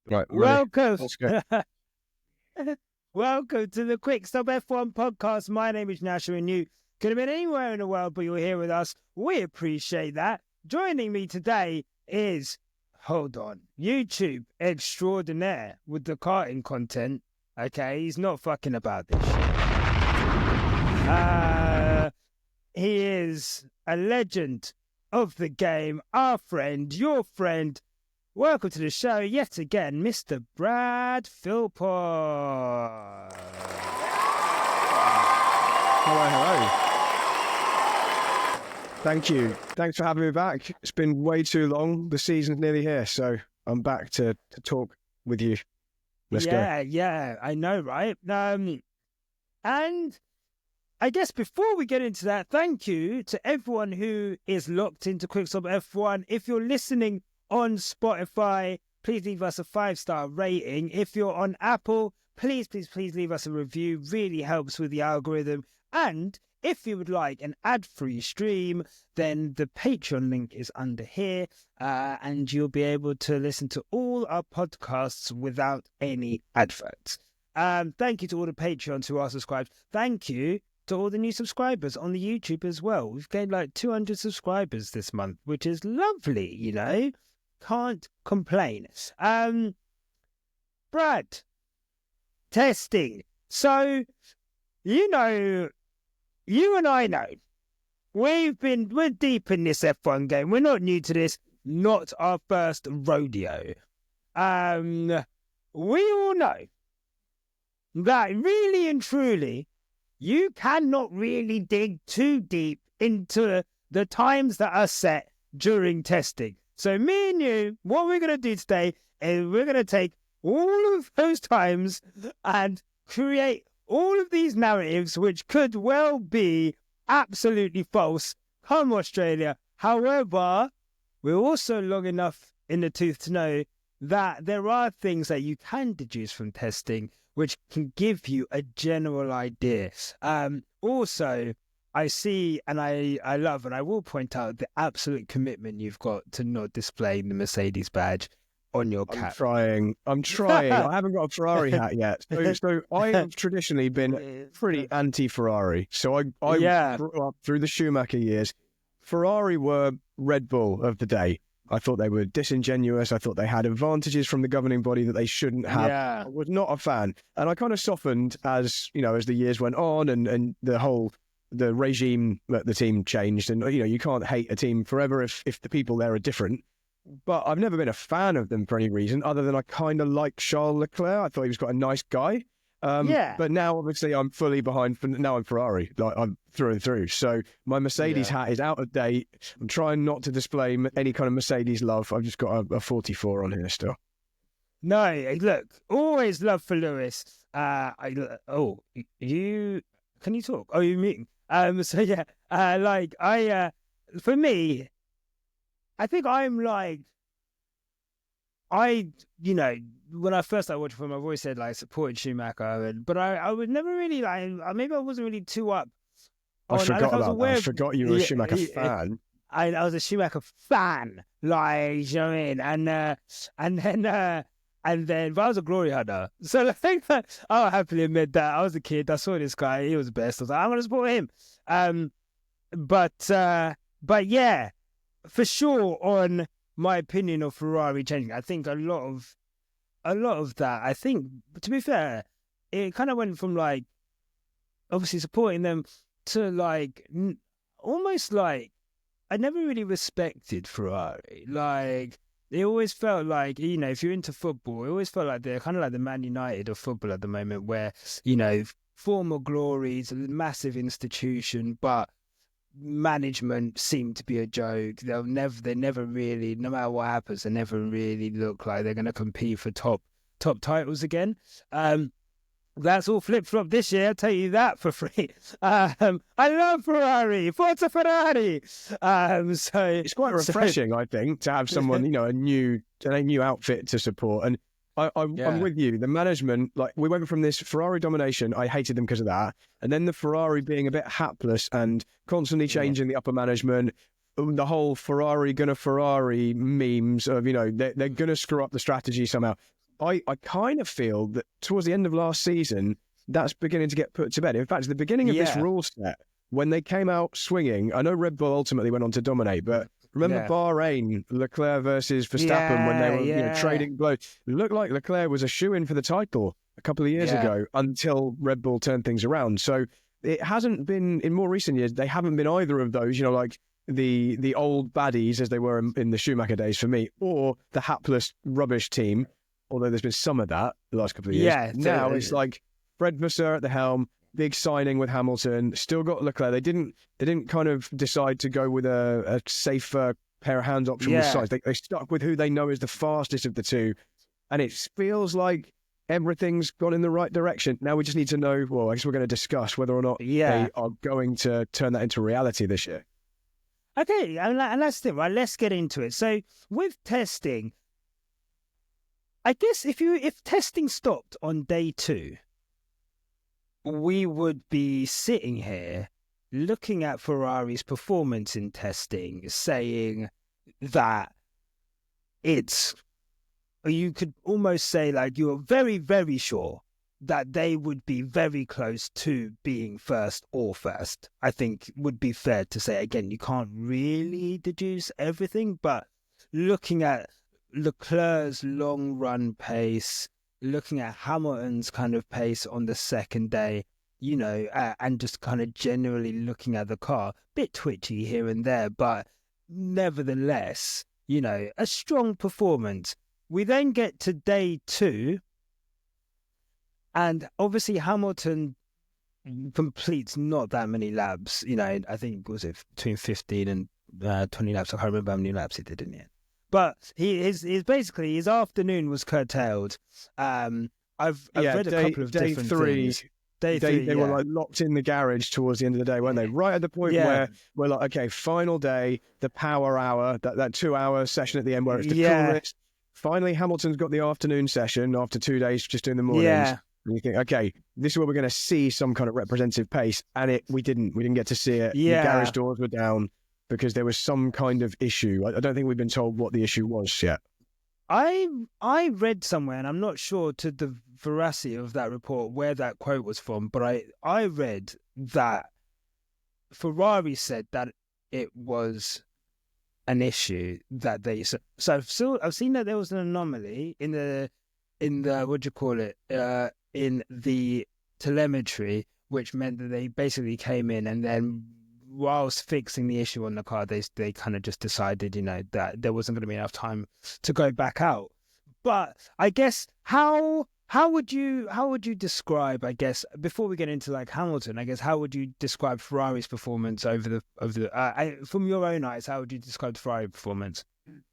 Right, I'm ready. Welcome. Let's go. Welcome to the Quick Stop F1 podcast. My name is Nyasha, and you could have been anywhere in the world, but you're here with us. We appreciate that. Joining me today is, YouTube extraordinaire with the karting content. Okay, he's not fucking about this shit. He is a legend of the game, our friend, your friend. Welcome to the show yet again, Mr. Brad Philpot. Hello. Thank you. Thanks for having me back. It's been way too long. The season's nearly here, so I'm back to talk with you. Let's go. Yeah, I know, right? And I guess before we get into that, thank you to everyone who is locked into Quick Stop F1. If you're listening on Spotify, please leave us a 5-star rating. If you're on Apple, please leave us a review. Really helps with the algorithm. And if you would like an ad-free stream, then the Patreon link is under here, and you'll be able to listen to all our podcasts without any adverts. Thank you to all the Patreons who are subscribed. Thank you to all the new subscribers on the YouTube as well. We've gained like 200 subscribers this month, which is lovely, you know. Can't complain. Brad, testing. So, you know, you and I know, we're deep in this F1 game. We're not new to this, not our first rodeo. We all know that really and truly, you cannot really dig too deep into the times that are set during testing. So me and you, what we're going to do today is we're going to take all of those times and create all of these narratives, which could well be absolutely false, come Australia. However, we're also long enough in the tooth to know that there are things that you can deduce from testing, which can give you a general idea. Also, I see and I love, and I will point out the absolute commitment you've got to not displaying the Mercedes badge on your cap. I'm trying. I haven't got a Ferrari hat yet. So I have traditionally been pretty anti-Ferrari. So I grew up through the Schumacher years. Ferrari were Red Bull of the day. I thought they were disingenuous. I thought they had advantages from the governing body that they shouldn't have. Yeah. I was not a fan. And I kind of softened as the years went on and the regime that the team changed. And, you can't hate a team forever if the people there are different. But I've never been a fan of them for any reason other than I kind of like Charles Leclerc. I thought he was quite a nice guy. But now, obviously, I'm fully behind. Now I'm Ferrari. I'm through and through. So my Mercedes hat is out of date. I'm trying not to display any kind of Mercedes love. I've just got a 44 on here still. No, look, always love for Lewis. Can you talk? Oh, you're muting. For me, I think I'm like, when I first started watching film, I've always said, like, supported Schumacher, but I was never really, maybe I wasn't really too up. I forgot you were a Schumacher fan. I was a Schumacher fan, like, you know what I mean? And then, but I was a glory hunter. So I think that I'll happily admit that I was a kid. I saw this guy. He was the best. I was like, I'm going to support him. But yeah, for sure on my opinion of Ferrari changing, I think a lot of that, I think, to be fair, it kind of went from like, obviously supporting them to like, almost like, I never really respected Ferrari. Like, it always felt like, if you're into football, it always felt like they're kind of like the Man United of football at the moment where, former glories, a massive institution, but management seemed to be a joke. They never really, no matter what happens, they never really look like they're going to compete for top titles again. That's all flip-flop this year, I'll tell you that for free. I love Ferrari. Forza Ferrari. So it's quite refreshing, I think, to have someone, a new outfit to support. And I'm with you. The management, like, we went from this Ferrari domination. I hated them because of that. And then the Ferrari being a bit hapless and constantly changing the upper management. The whole Ferrari memes of, they're going to screw up the strategy somehow. I kind of feel that towards the end of last season, that's beginning to get put to bed. In fact, at the beginning of this rule set, when they came out swinging, I know Red Bull ultimately went on to dominate, but remember Bahrain, Leclerc versus Verstappen, when they were trading blows? It looked like Leclerc was a shoo-in for the title a couple of years ago until Red Bull turned things around. So it hasn't been, in more recent years, they haven't been either of those, like the old baddies as they were in the Schumacher days for me, or the hapless rubbish team, although there's been some of that the last couple of years. Yeah, now it's like Fred Vasseur at the helm, big signing with Hamilton, still got Leclerc. They didn't kind of decide to go with a safer pair of hands option with Sainz. They stuck with who they know is the fastest of the two. And it feels like everything's gone in the right direction. Now we just need to know, well, I guess we're going to discuss whether or not they are going to turn that into reality this year. Okay, and that's the thing, right? Let's get into it. So with testing, I guess if testing stopped on day 2, we would be sitting here looking at Ferrari's performance in testing, saying that you could almost say like you're very, very sure that they would be very close to being first. I think would be fair to say. Again, you can't really deduce everything, but looking at Leclerc's long run pace, looking at Hamilton's kind of pace on the second day, and just kind of generally looking at the car, bit twitchy here and there, but nevertheless, a strong performance. We then get to day 2, and obviously Hamilton completes not that many laps. I think, was it between 15 and 20 laps? I can't remember how many laps he did in the end. But basically his afternoon was curtailed. I've read a couple of different things. They were like locked in the garage towards the end of the day, weren't they? Right at the point where we're like, okay, final day, the power hour, that 2-hour session at the end where it's the coolest. Finally, Hamilton's got the afternoon session after 2 days just doing the mornings. Yeah. And you think, okay, this is where we're going to see some kind of representative pace. And we didn't get to see it. Yeah. The garage doors were down because there was some kind of issue. I don't think we've been told what the issue was yet. I read somewhere, and I'm not sure to the veracity of that report where that quote was from, but I read that Ferrari said that it was an issue that they so I've seen that there was an anomaly in the what do you call it in the telemetry, which meant that they basically came in and then whilst fixing the issue on the car, they kind of just decided, that there wasn't going to be enough time to go back out. But I guess how would you describe, I guess, before we get into like Hamilton, I guess, how would you describe Ferrari's performance over the from your own eyes? How would you describe the Ferrari performance?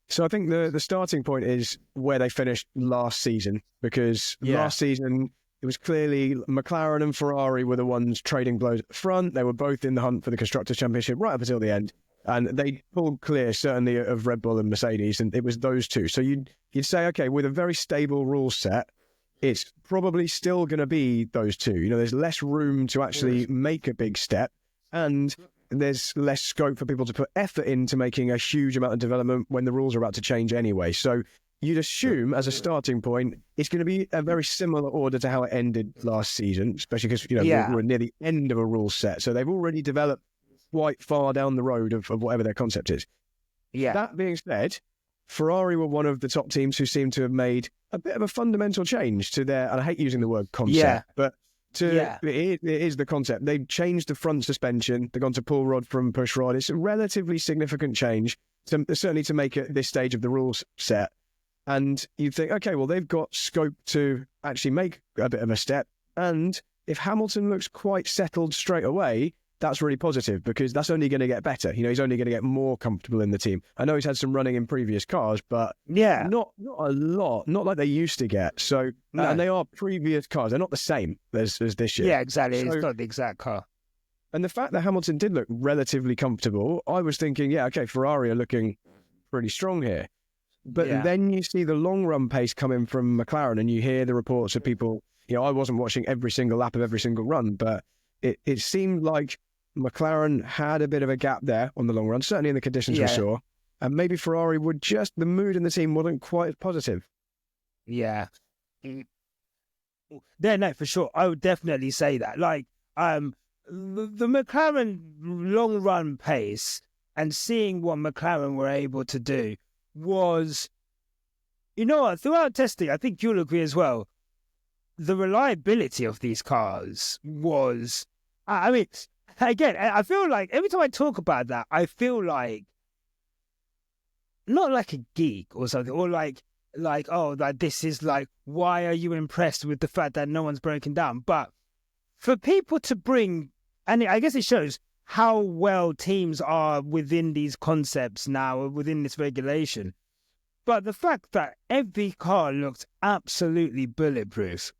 So I think the starting point is where they finished last season, because last season it was clearly McLaren and Ferrari were the ones trading blows at the front. They were both in the hunt for the Constructors' Championship right up until the end. And they pulled clear, certainly, of Red Bull and Mercedes, and it was those two. So you'd say, okay, with a very stable rule set, it's probably still going to be those two. There's less room to actually make a big step, and there's less scope for people to put effort into making a huge amount of development when the rules are about to change anyway. So you'd assume, as a starting point, it's going to be a very similar order to how it ended last season, especially because we're near the end of a rule set. So they've already developed quite far down the road of whatever their concept is. Yeah. That being said, Ferrari were one of the top teams who seem to have made a bit of a fundamental change to their, and I hate using the word concept, but it is the concept. They've changed the front suspension. They've gone to pull rod from push rod. It's a relatively significant change, certainly to make it this stage of the rules set. And you'd think, okay, well, they've got scope to actually make a bit of a step. And if Hamilton looks quite settled straight away, that's really positive, because that's only going to get better. He's only going to get more comfortable in the team. I know he's had some running in previous cars, but not a lot, not like they used to get. So, and they are previous cars. They're not the same as this year. Yeah, exactly. So, it's not the exact car. And the fact that Hamilton did look relatively comfortable, I was thinking, okay, Ferrari are looking pretty strong here. But then you see the long run pace coming from McLaren, and you hear the reports of people, I wasn't watching every single lap of every single run, but it seemed like McLaren had a bit of a gap there on the long run, certainly in the conditions we saw. And maybe Ferrari the mood in the team wasn't quite as positive. Yeah. Yeah, no, for sure. I would definitely say that. Like, the McLaren long run pace and seeing what McLaren were able to do was, you know what, throughout testing, I think you'll agree as well, the reliability of these cars was, I mean, again, I feel like every time I talk about that, I feel like, not like a geek or something, or like, oh, like this is like, why are you impressed with the fact that no one's broken down? But for people to bring, and I guess it shows how well teams are within these concepts now, within this regulation. But the fact that every car looked absolutely bulletproof,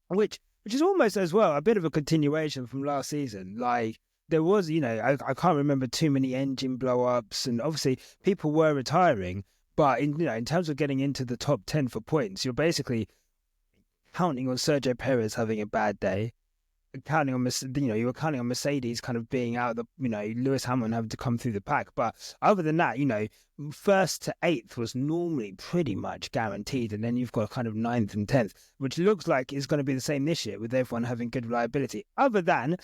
which is almost as well a bit of a continuation from last season. Like, there was, you know, I can't remember too many engine blow-ups, and obviously people were retiring, but in terms of getting into the top 10 for points, you're basically counting on Sergio Perez having a bad day, counting on, you were counting on Mercedes kind of being out of the, Lewis Hamilton having to come through the pack. But other than that, first to eighth was normally pretty much guaranteed. And then you've got kind of ninth and 10th, which looks like is going to be the same this year with everyone having good reliability. Other than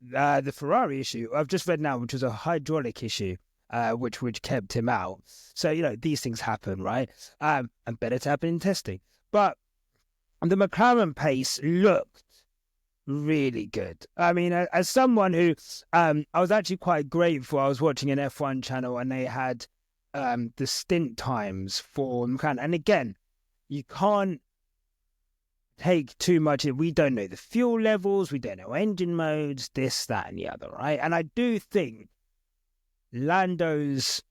the Ferrari issue, I've just read now, which was a hydraulic issue, which kept him out. So, these things happen, right? And better to happen in testing. But the McLaren pace looked really good. I mean, as someone who, I was actually quite grateful. I was watching an F1 channel and they had the stint times for McLaren. And again, you can't take too much. We don't know the fuel levels. We don't know engine modes, this, that, and the other, right? And I do think Lando's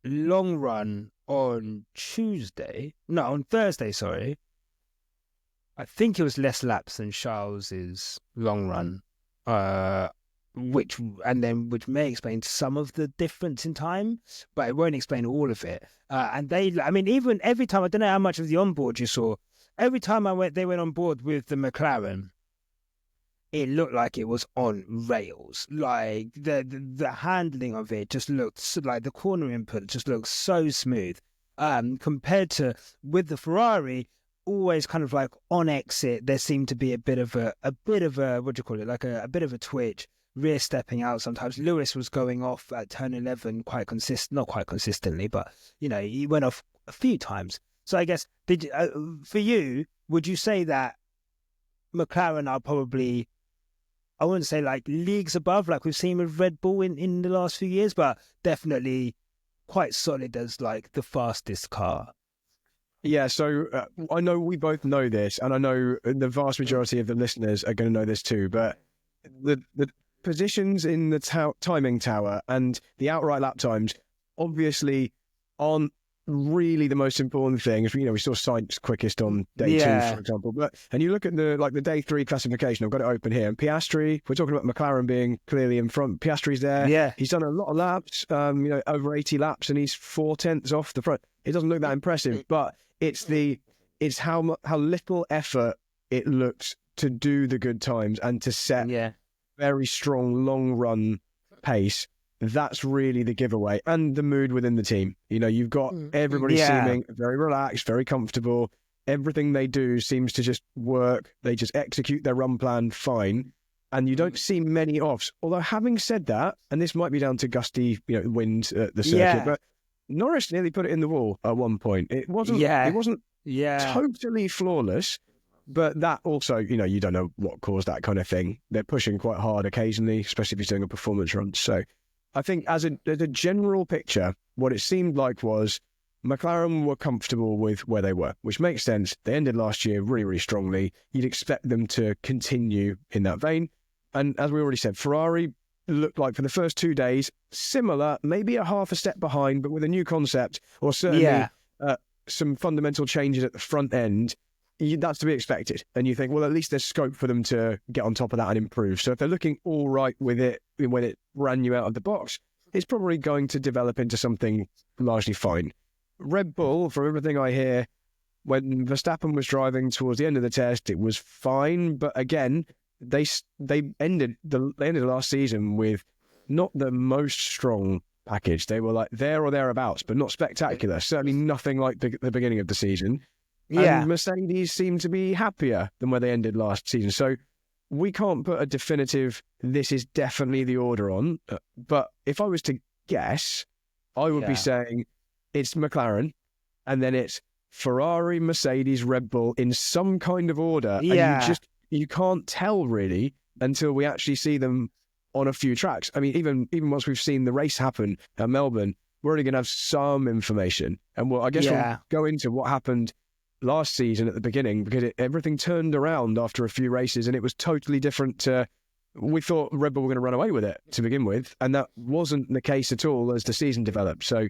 long run on Thursday, sorry, I think it was less laps than Charles's long run, which may explain some of the difference in time, but it won't explain all of it. Even every time, I don't know how much of the onboard you saw, every time they went on board with the McLaren, it looked like it was on rails. Like the handling of it just looked like the corner input just looked so smooth, compared to with the Ferrari. Always kind of like on exit, there seemed to be a bit of a what do you call it? Like a bit of a twitch, rear stepping out. Sometimes Lewis was going off at turn 11 not quite consistently, but he went off a few times. So I guess for you, would you say that McLaren are probably, I wouldn't say like leagues above, like we've seen with Red Bull in the last few years, but definitely quite solid as like the fastest car? Yeah, so I know we both know this, and I know the vast majority of the listeners are going to know this too, but the positions in the timing tower and the outright lap times obviously aren't really the most important thing. We saw Sainz quickest on day 2, for example. And you look at the day 3 classification, I've got it open here, and Piastri, we're talking about McLaren being clearly in front. Piastri's there. Yeah. He's done a lot of laps, over 80 laps, and he's 4/10 off the front. It doesn't look that impressive, but it's how little effort it looks to do the good times and to set very strong long run pace. That's really the giveaway, and the mood within the team. You've got everybody seeming very relaxed, very comfortable. Everything they do seems to just work. They just execute their run plan fine, and you don't see many offs. Although, having said that, and this might be down to gusty, winds at the circuit, but Norris nearly put it in the wall at one point. It wasn't totally flawless, but that also, you don't know what caused that kind of thing. They're pushing quite hard occasionally, especially if he's doing a performance run. So I think as a general picture, what it seemed like was McLaren were comfortable with where they were, which makes sense. They ended last year really, really strongly. You'd expect them to continue in that vein. And as we already said, Ferrari looked like for the first 2 days, similar, maybe a half a step behind, but with a new concept, or certainly some fundamental changes at the front end. That's to be expected. And you think, well, at least there's scope for them to get on top of that and improve. So if they're looking all right with it when it ran you out of the box, it's probably going to develop into something largely fine. Red Bull, from everything I hear, when Verstappen was driving towards the end of the test, it was fine. But again, they ended last season with not the most strong package. They were like there or thereabouts, but not spectacular. Certainly nothing like the beginning of the season. Yeah. And Mercedes seem to be happier than where they ended last season. So we can't put a definitive, this is definitely the order on. But if I was to guess, I would be saying it's McLaren, and then it's Ferrari, Mercedes, Red Bull in some kind of order. Yeah. And you can't tell really until we actually see them on a few tracks. I mean, even once we've seen the race happen at Melbourne, we're only going to have some information. And we'll go into what happened last season at the beginning, because everything turned around after a few races and it was totally different to... We thought Red Bull were going to run away with it to begin with, and that wasn't the case at all as the season developed. So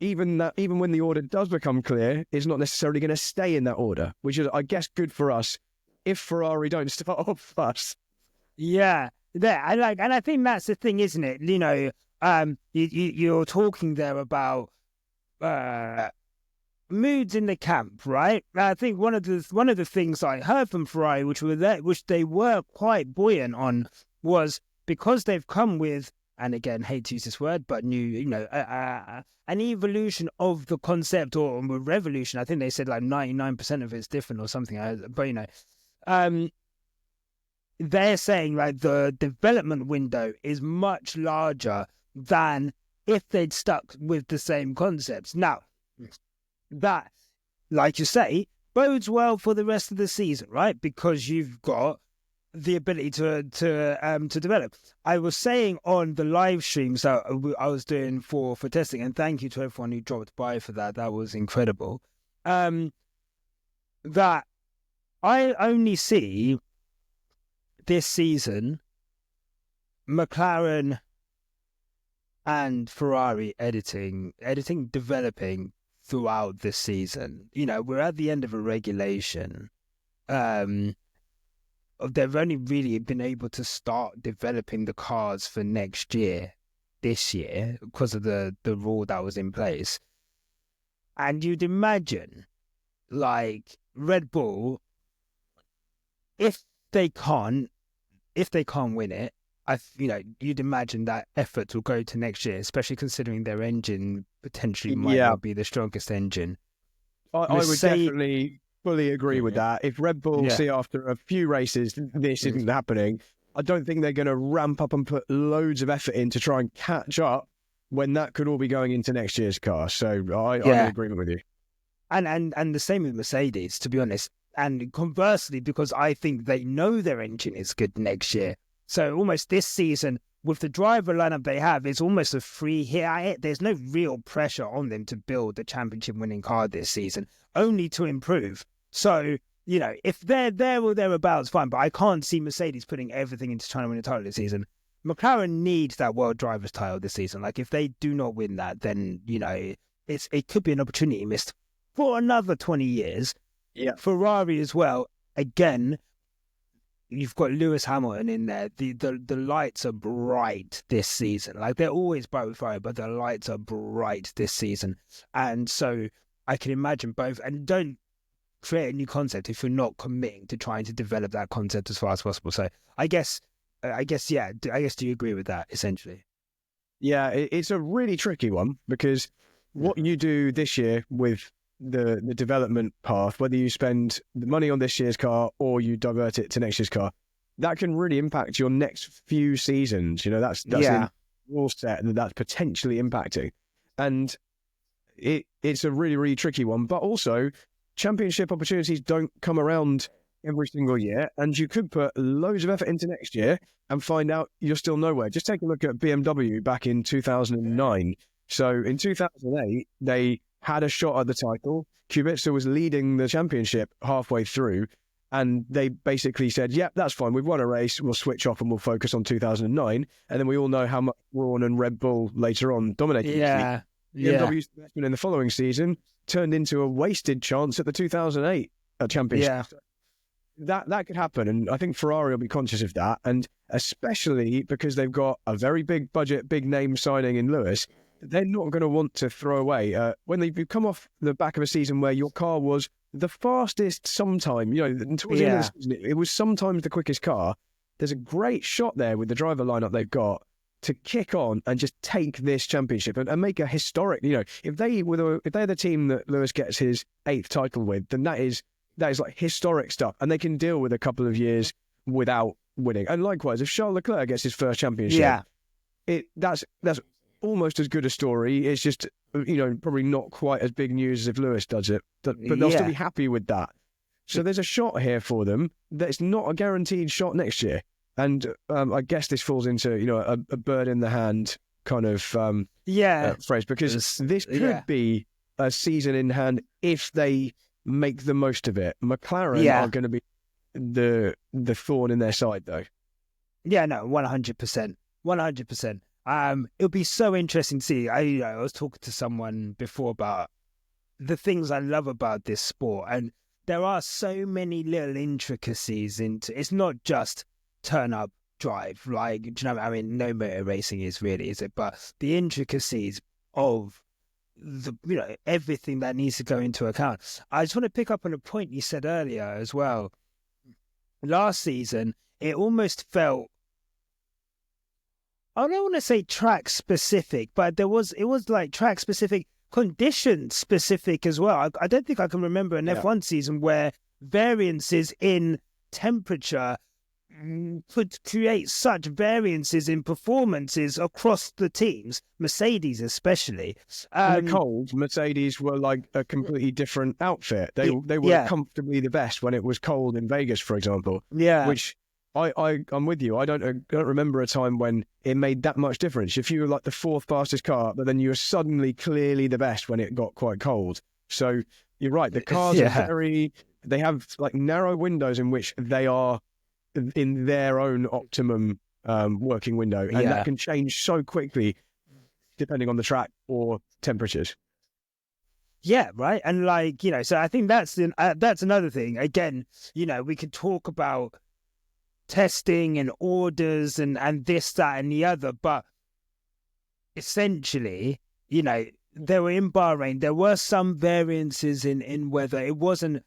even when the order does become clear, it's not necessarily going to stay in that order, which is, I guess, good for us if Ferrari don't start off fast. Yeah, and I think that's the thing, isn't it? You know, you're talking there about moods in the camp, right? I think one of the things I heard from Ferrari, which they were quite buoyant on, was because they've come with, and again, hate to use this word, but new, you know, an evolution of the concept, or a revolution. I think they said like 99% of it's different or something. But you know, they're saying like the development window is much larger than if they'd stuck with the same concepts. Now, that, like you say, bodes well for the rest of the season, right? Because you've got the ability to develop. I was saying on the live streams that I was doing for testing, and thank you to everyone who dropped by for that. That was incredible. That I only see this season McLaren and Ferrari developing throughout the season. You know, we're at the end of a regulation. They've only really been able to start developing the cars for next year, this year, because of the rule that was in place. And you'd imagine, like, Red Bull, if they can't win it, you'd imagine that effort will go to next year, especially considering their engine potentially might not be the strongest engine. I would definitely fully agree with that. If Red Bull see after a few races this isn't happening, I don't think they're going to ramp up and put loads of effort in to try and catch up when that could all be going into next year's car. So I'm in agreement with you. And the same with Mercedes, to be honest. And conversely, because I think they know their engine is good next year. So almost this season, with the driver lineup they have, it's almost a free hit. There's no real pressure on them to build the championship-winning car this season, only to improve. So, you know, if they're there or thereabouts, fine. But I can't see Mercedes putting everything into trying to win a title this season. McLaren needs that World Drivers' title this season. Like, if they do not win that, then, you know, it could be an opportunity missed for another 20 years. Yeah. Ferrari as well, again, you've got Lewis Hamilton in there. The lights are bright this season. Like, they're always bright with Ferrari, but the lights are bright this season. And so I can imagine both. And don't create a new concept if you're not committing to trying to develop that concept as far as possible. So I guess, do you agree with that, essentially? Yeah, it's a really tricky one, because what you do this year with the development path, whether you spend the money on this year's car or you divert it to next year's car, that can really impact your next few seasons. You know, that's in rule set that's potentially impacting. And it's a really, really tricky one. But also, championship opportunities don't come around every single year, and you could put loads of effort into next year and find out you're still nowhere. Just take a look at BMW back in 2009. So in 2008, they had a shot at the title. Kubica was leading the championship halfway through, and they basically said, "Yep, that's fine. We've won a race. We'll switch off and we'll focus on 2009." And then we all know how much Brawn and Red Bull later on dominated. BMW's investment in the following season turned into a wasted chance at the 2008 championship. That could happen, and I think Ferrari will be conscious of that, and especially because they've got a very big budget, big name signing in Lewis. They're not going to want to throw away when they've come off the back of a season where your car was the fastest sometime. You know, towards the end of the season, it was sometimes the quickest car. There's a great shot there with the driver lineup they've got to kick on and just take this championship and make a historic. If they're the team that Lewis gets his 8th title with, then that is like historic stuff, and they can deal with a couple of years without winning. And likewise, if Charles Leclerc gets his first championship, that's almost as good a story. It's just probably not quite as big news as if Lewis does it, but they'll still be happy with that. So there's a shot here for them that's not a guaranteed shot next year. And I guess this falls into a bird in the hand kind of phrase, because this could be a season in hand if they make the most of it. McLaren are going to be the thorn in their side, though. Yeah, no, 100%, 100%. It'll be so interesting to see. I was talking to someone before about the things I love about this sport, and there are so many little intricacies into. It's not just turn up, drive. Like, do you know? I mean, no motor racing is really, is it? But the intricacies of the everything that needs to go into account. I just want to pick up on a point you said earlier as well. Last season, it almost felt, I don't want to say track specific, but it was like track specific, condition specific as well. I don't think I can remember an F1 season where variances in temperature could create such variances in performances across the teams, Mercedes especially. In the cold, Mercedes were like a completely different outfit. They were comfortably the best when it was cold in Vegas, for example. Yeah, which I'm with you. I don't remember a time when it made that much difference. If you were like the 4th fastest car, but then you were suddenly clearly the best when it got quite cold. So you're right. The cars are they have like narrow windows in which they are in their own optimum working window, and that can change so quickly depending on the track or temperatures. Yeah, right. And like, so I think that's another thing. Again, we could talk about testing and orders and this, that, and the other, but essentially, they were in Bahrain. There were some variances in weather. It wasn't.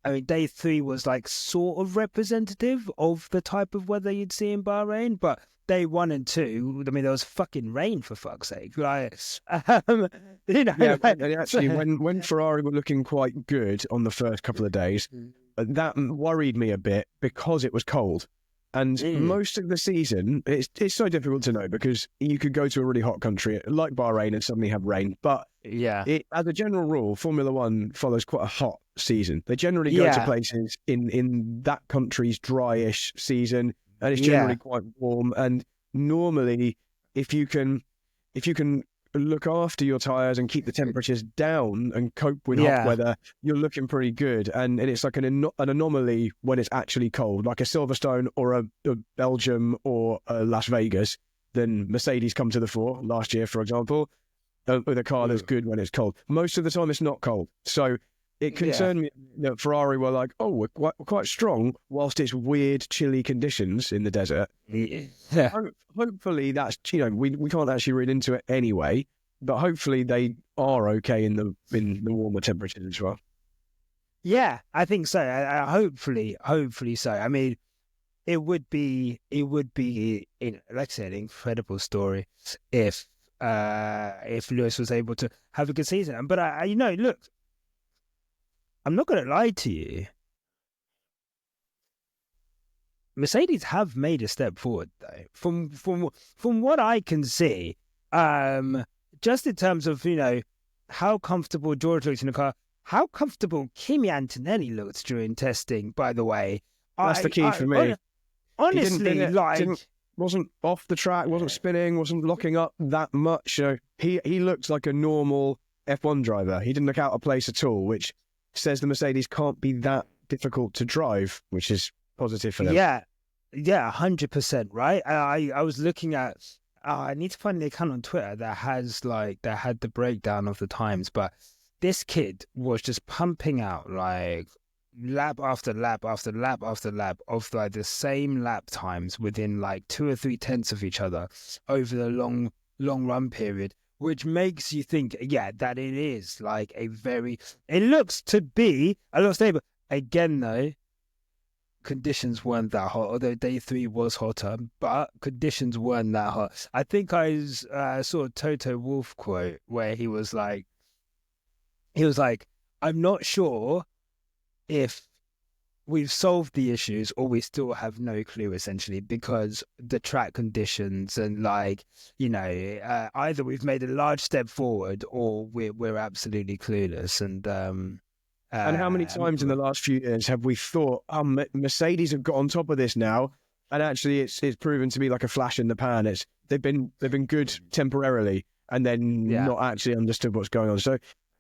I mean, day 3 was like sort of representative of the type of weather you'd see in Bahrain, but day 1 and 2, I mean, there was fucking rain, for fuck's sake. Like, and actually, when Ferrari were looking quite good on the first couple of days, that worried me a bit because it was cold. And most of the season, it's so difficult to know, because you could go to a really hot country like Bahrain and suddenly have rain. But as a general rule, Formula One follows quite a hot season. They generally go to places in that country's dryish season, and it's generally quite warm. And normally, if you can look after your tyres and keep the temperatures down and cope with hot weather, you're looking pretty good. And it's like an anomaly when it's actually cold, like a Silverstone or a Belgium or a Las Vegas. Then Mercedes come to the fore last year, for example, with a car that's good when it's cold. Most of the time it's not cold. So it concerned me that Ferrari were like, we're quite strong whilst it's weird, chilly conditions in the desert. Yeah. Hopefully that's, we can't actually read into it anyway, but hopefully they are okay in the warmer temperatures as well. Yeah, I think so. Hopefully so. I mean, it would be, like I said, an incredible story if Lewis was able to have a good season. But look, I'm not going to lie to you. Mercedes have made a step forward, though. From what I can see, just in terms of how comfortable George looks in the car, how comfortable Kimi Antonelli looks during testing. By the way, that's the key for me. Honestly, wasn't off the track, wasn't spinning, wasn't locking up that much. He looks like a normal F1 driver. He didn't look out of place at all, which says the Mercedes can't be that difficult to drive, which is positive for them. Yeah, 100%, right? I was looking at, I need to find the account on Twitter that had the breakdown of the times, but this kid was just pumping out like lap after lap after lap after lap of like the same lap times within like 2 or 3 tenths of each other over the long run period, which makes you think, that it is like it looks to be a lot stable. Again, though, conditions weren't that hot, although day 3 was hotter, but conditions weren't that hot. I think I saw a Toto Wolff quote where he was like, I'm not sure if we've solved the issues or we still have no clue, essentially, because the track conditions and either we've made a large step forward or we're absolutely clueless. And how many times in the last few years have we thought, Mercedes have got on top of this now, and actually it's proven to be like a flash in the pan. They've been good temporarily, and then not actually understood what's going on. So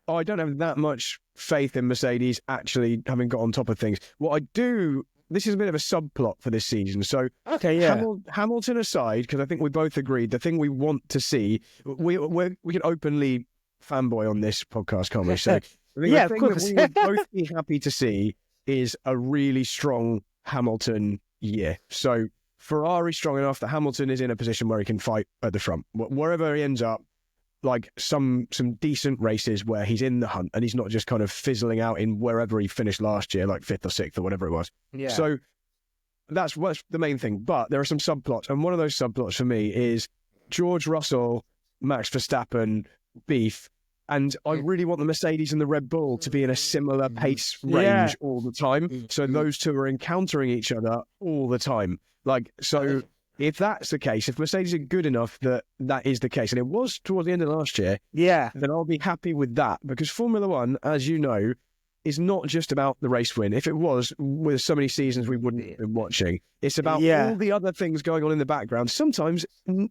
I don't have that much faith in Mercedes actually having got on top of things. What I do, this is a bit of a subplot for this season. So Hamilton aside, because I think we both agreed, the thing we want to see, we can openly fanboy on this podcast, can't we? So the thing that we would both be happy to see is a really strong Hamilton year. So Ferrari strong enough that Hamilton is in a position where he can fight at the front. Wherever he ends up, like some decent races where he's in the hunt and he's not just kind of fizzling out in wherever he finished last year, like 5th or 6th or whatever it was. Yeah. So that's the main thing. But there are some subplots. And one of those subplots for me is George Russell, Max Verstappen beef. And I really want the Mercedes and the Red Bull to be in a similar pace range all the time. So those two are encountering each other all the time. So if that's the case, if Mercedes are good enough that is the case, and it was towards the end of last year, then I'll be happy with that. Because Formula One, as you know, is not just about the race win. If it was, with so many seasons we wouldn't have been watching. It's about all the other things going on in the background. Sometimes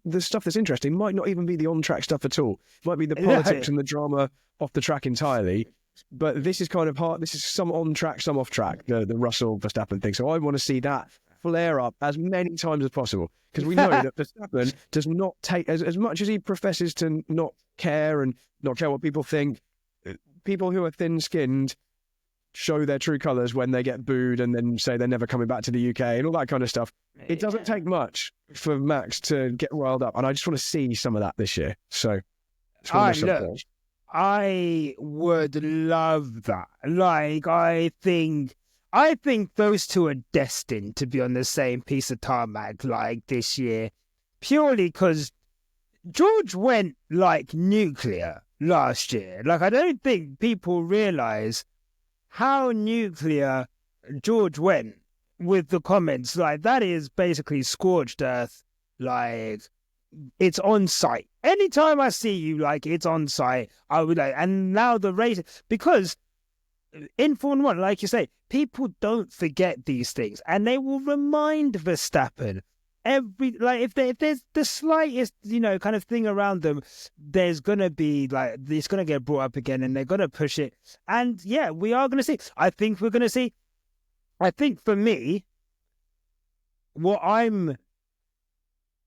the stuff that's interesting might not even be the on-track stuff at all. It might be the politics and the drama off the track entirely. But this is kind of hard. This is some on-track, some off-track, the Russell Verstappen thing. So I want to see that flare up as many times as possible, because we know that Verstappen does not take, as much as he professes to not care and not care what people think, people who are thin-skinned show their true colours when they get booed and then say they're never coming back to the UK and all that kind of stuff. It doesn't take much for Max to get riled up, and I just want to see some of that this year. So I would love that. I think those two are destined to be on the same piece of tarmac this year, purely because George went nuclear last year. I don't think people realise how nuclear George went with the comments. That is basically scorched earth. It's on site. Anytime I see you, it's on site, I would and now the race, because in Formula One, like you say, people don't forget these things, and they will remind Verstappen if there's the slightest kind of thing around them, there's gonna be it's gonna get brought up again, and they're gonna push it. And we are gonna see. I think we're gonna see. I think for me, what I'm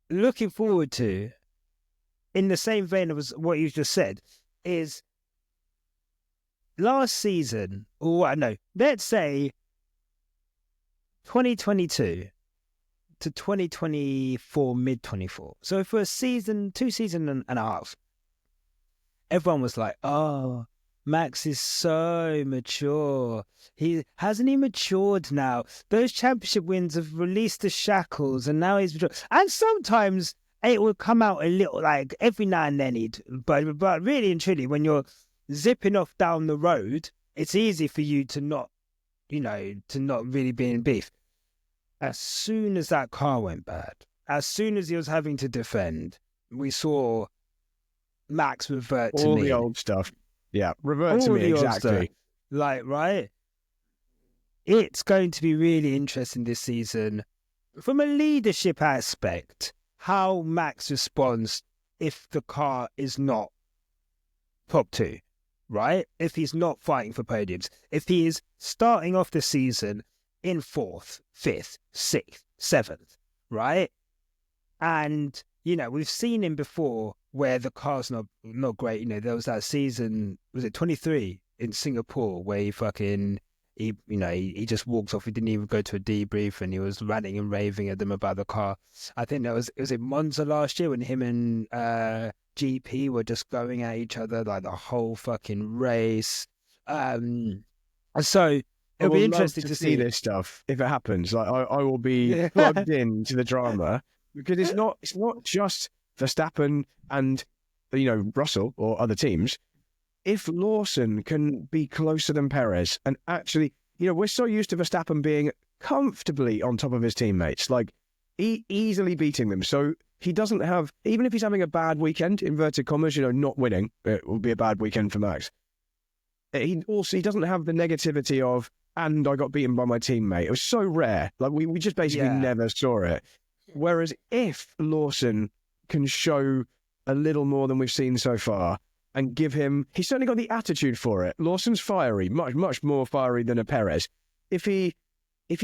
looking forward to, in the same vein of what you just said, is last season, let's say 2022 to 2024, mid-24. So for a season, 2 seasons and a half, everyone was like, oh, Max is so mature. Hasn't he matured now? Those championship wins have released the shackles, and now he's mature. And sometimes it will come out a little, every now and then but really and truly, when you're zipping off down the road, it's easy for you to not really be in beef. As soon as that car went bad, as soon as he was having to defend, we saw Max revert to all the old stuff. Yeah, revert to me, exactly. Right? It's going to be really interesting this season, from a leadership aspect, how Max responds if the car is not top 2. Right? If he's not fighting for podiums, if he is starting off the season in 4th, 5th, 6th, 7th, right? And, we've seen him before where the car's not great. There was that season, was it 23 in Singapore, where he just walked off. He didn't even go to a debrief, and he was ranting and raving at them about the car. I think was it Monza last year, when him and GP were just going at each other the whole fucking race. So It'll will be love interesting to see this stuff if it happens. Like I will be plugged in to the drama because it's not just Verstappen and Russell or other teams. If Lawson can be closer than Perez and actually, we're so used to Verstappen being comfortably on top of his teammates, like easily beating them. So he doesn't have, even if he's having a bad weekend, inverted commas, not winning, it will be a bad weekend for Max. He doesn't have the negativity of, and I got beaten by my teammate. It was so rare. Like we just basically never saw it. Whereas if Lawson can show a little more than we've seen so far and give him, he's certainly got the attitude for it. Lawson's fiery, much, much more fiery than a Perez. If he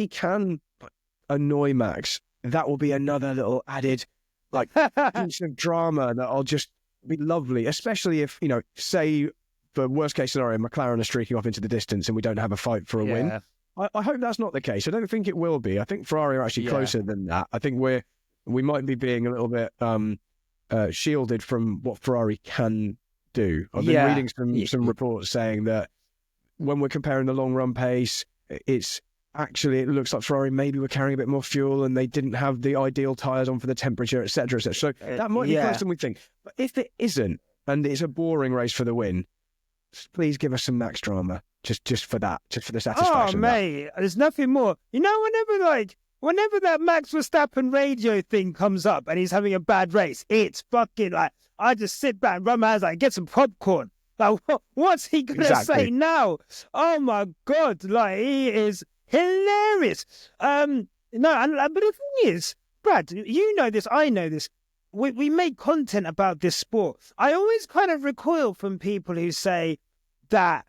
can annoy Max, that will be another little added piece of drama that'll just be lovely, especially if, say, for worst case scenario, McLaren are streaking off into the distance and we don't have a fight for a win. I hope that's not the case. I don't think it will be. I think Ferrari are actually closer than that. I think we might be being a little bit shielded from what Ferrari can do. I've been reading some reports saying that when we're comparing the long run pace, it looks like Ferrari maybe were carrying a bit more fuel and they didn't have the ideal tyres on for the temperature, etc., etc. So that might be closer than we think. But if it isn't, and it's a boring race for the win, please give us some Max drama, just for that, just for the satisfaction. Oh, mate, there's nothing more. Whenever that Max Verstappen radio thing comes up and he's having a bad race, it's fucking like, I just sit back, rub my hands, get some popcorn. Like, what's he going to say now? Oh, my God. Like, he is hilarious. But the thing is, Brad, you know this, I know this. We make content about this sport. I always kind of recoil from people who say that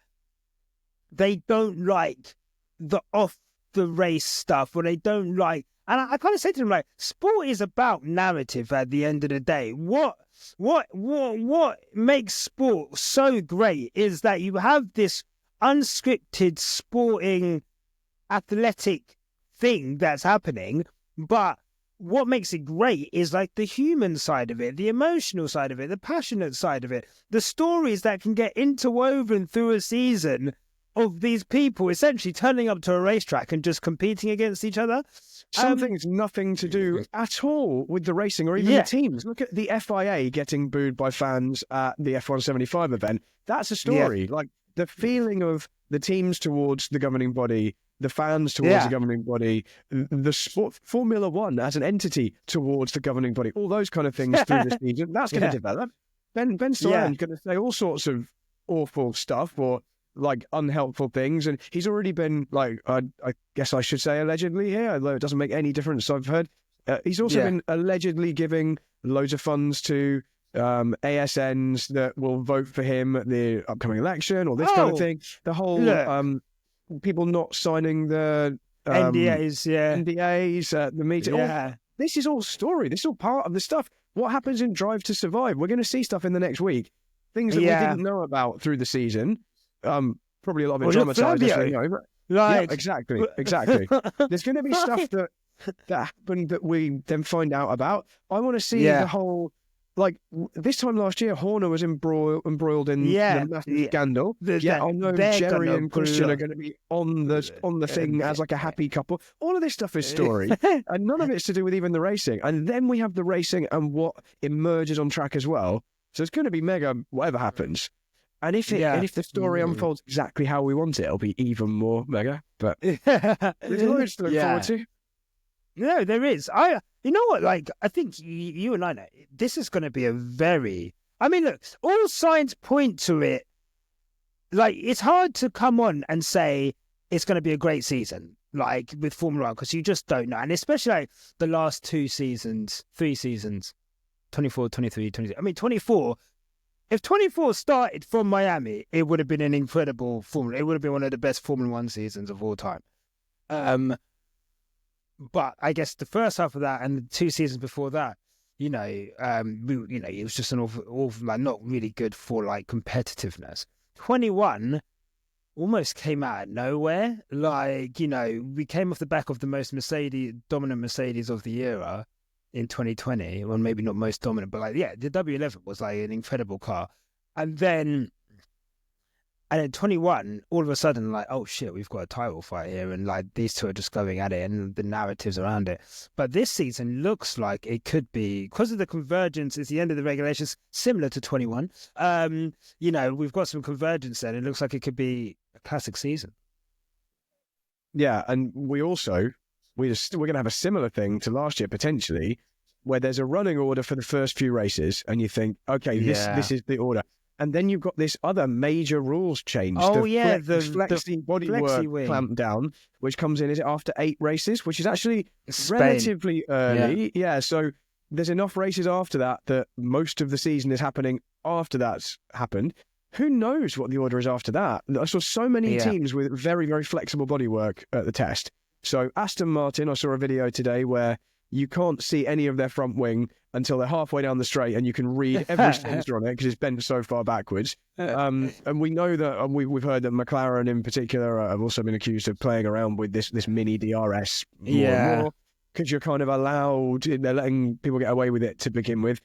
they don't like the off-the-race stuff, or they don't like... And I kind of say to them, sport is about narrative at the end of the day. What makes sport so great is that you have this unscripted sporting athletic thing that's happening, but what makes it great is the human side of it, the emotional side of it, the passionate side of it, the stories that can get interwoven through a season of these people essentially turning up to a racetrack and just competing against each other. Something's nothing to do at all with the racing or even the teams. Look at the FIA getting booed by fans at the F1 75 event. That's a story. The feeling of the teams towards the governing body, the fans towards the governing body, the sport, Formula One as an entity towards the governing body, all those kind of things through the season, that's going to develop. Ben Stallone's going to say all sorts of awful stuff or unhelpful things, and he's already been I guess I should say allegedly here, although it doesn't make any difference, I've heard. He's also been allegedly giving loads of funds to ASNs that will vote for him at the upcoming election or this kind of thing. The whole people not signing the NDAs at the meeting. This is all story. This is all part of the stuff. What happens in Drive to Survive? We're going to see stuff in the next week. Things that we didn't know about through the season. Probably a lot of it dramatized. Exactly. There's going to be stuff that happened that we then find out about. I want to see the whole... this time last year, Horner was embroiled in the massive scandal. I know Jerry and Christian are going to be on the thing as a happy couple. All of this stuff is story, and none of it's to do with even the racing. And then we have the racing and what emerges on track as well. So it's going to be mega, whatever happens. And if the story unfolds exactly how we want it, it'll be even more mega. But there's loads to look forward to. No, there is. You know what? I think you and I know this is going to be a very... I mean, look, all signs point to it. It's hard to come on and say it's going to be a great season, with Formula One, because you just don't know. And especially the last 3 seasons, 24, 23, 23. I mean, 24... If 24 started from Miami, it would have been an incredible Formula. It would have been one of the best Formula One seasons of all time. But I guess the first half of that and the 2 seasons before that, it was just an awful not really good for competitiveness. 21 almost came out of nowhere. We came off the back of the most dominant Mercedes of the era in 2020. Well, maybe not most dominant, but the W11 was an incredible car. And then And at 21, all of a sudden, like, oh shit, we've got a title fight here, and like these two are just going at it, and the narratives around it. But this season looks like it could be, because of the convergence, it's the end of the regulations, similar to 21. We've got some convergence there, and it looks like it could be a classic season. Yeah, and we're going to have a similar thing to last year potentially, where there's a running order for the first few races, and you think, okay, this is the order. And then you've got this other major rules change. Oh, the flexi bodywork clamp down, which comes in, is it after 8 races, which is actually relatively early. Yeah, so there's enough races after that most of the season is happening after that's happened. Who knows what the order is after that? I saw so many teams with very, very flexible bodywork at the test. So Aston Martin, I saw a video today where you can't see any of their front wing until they're halfway down the straight, and you can read every sensor on it because it's bent so far backwards. And we know that we've heard that McLaren in particular have also been accused of playing around with this mini DRS more and more, because you're kind of allowed, they're letting people get away with it to begin with.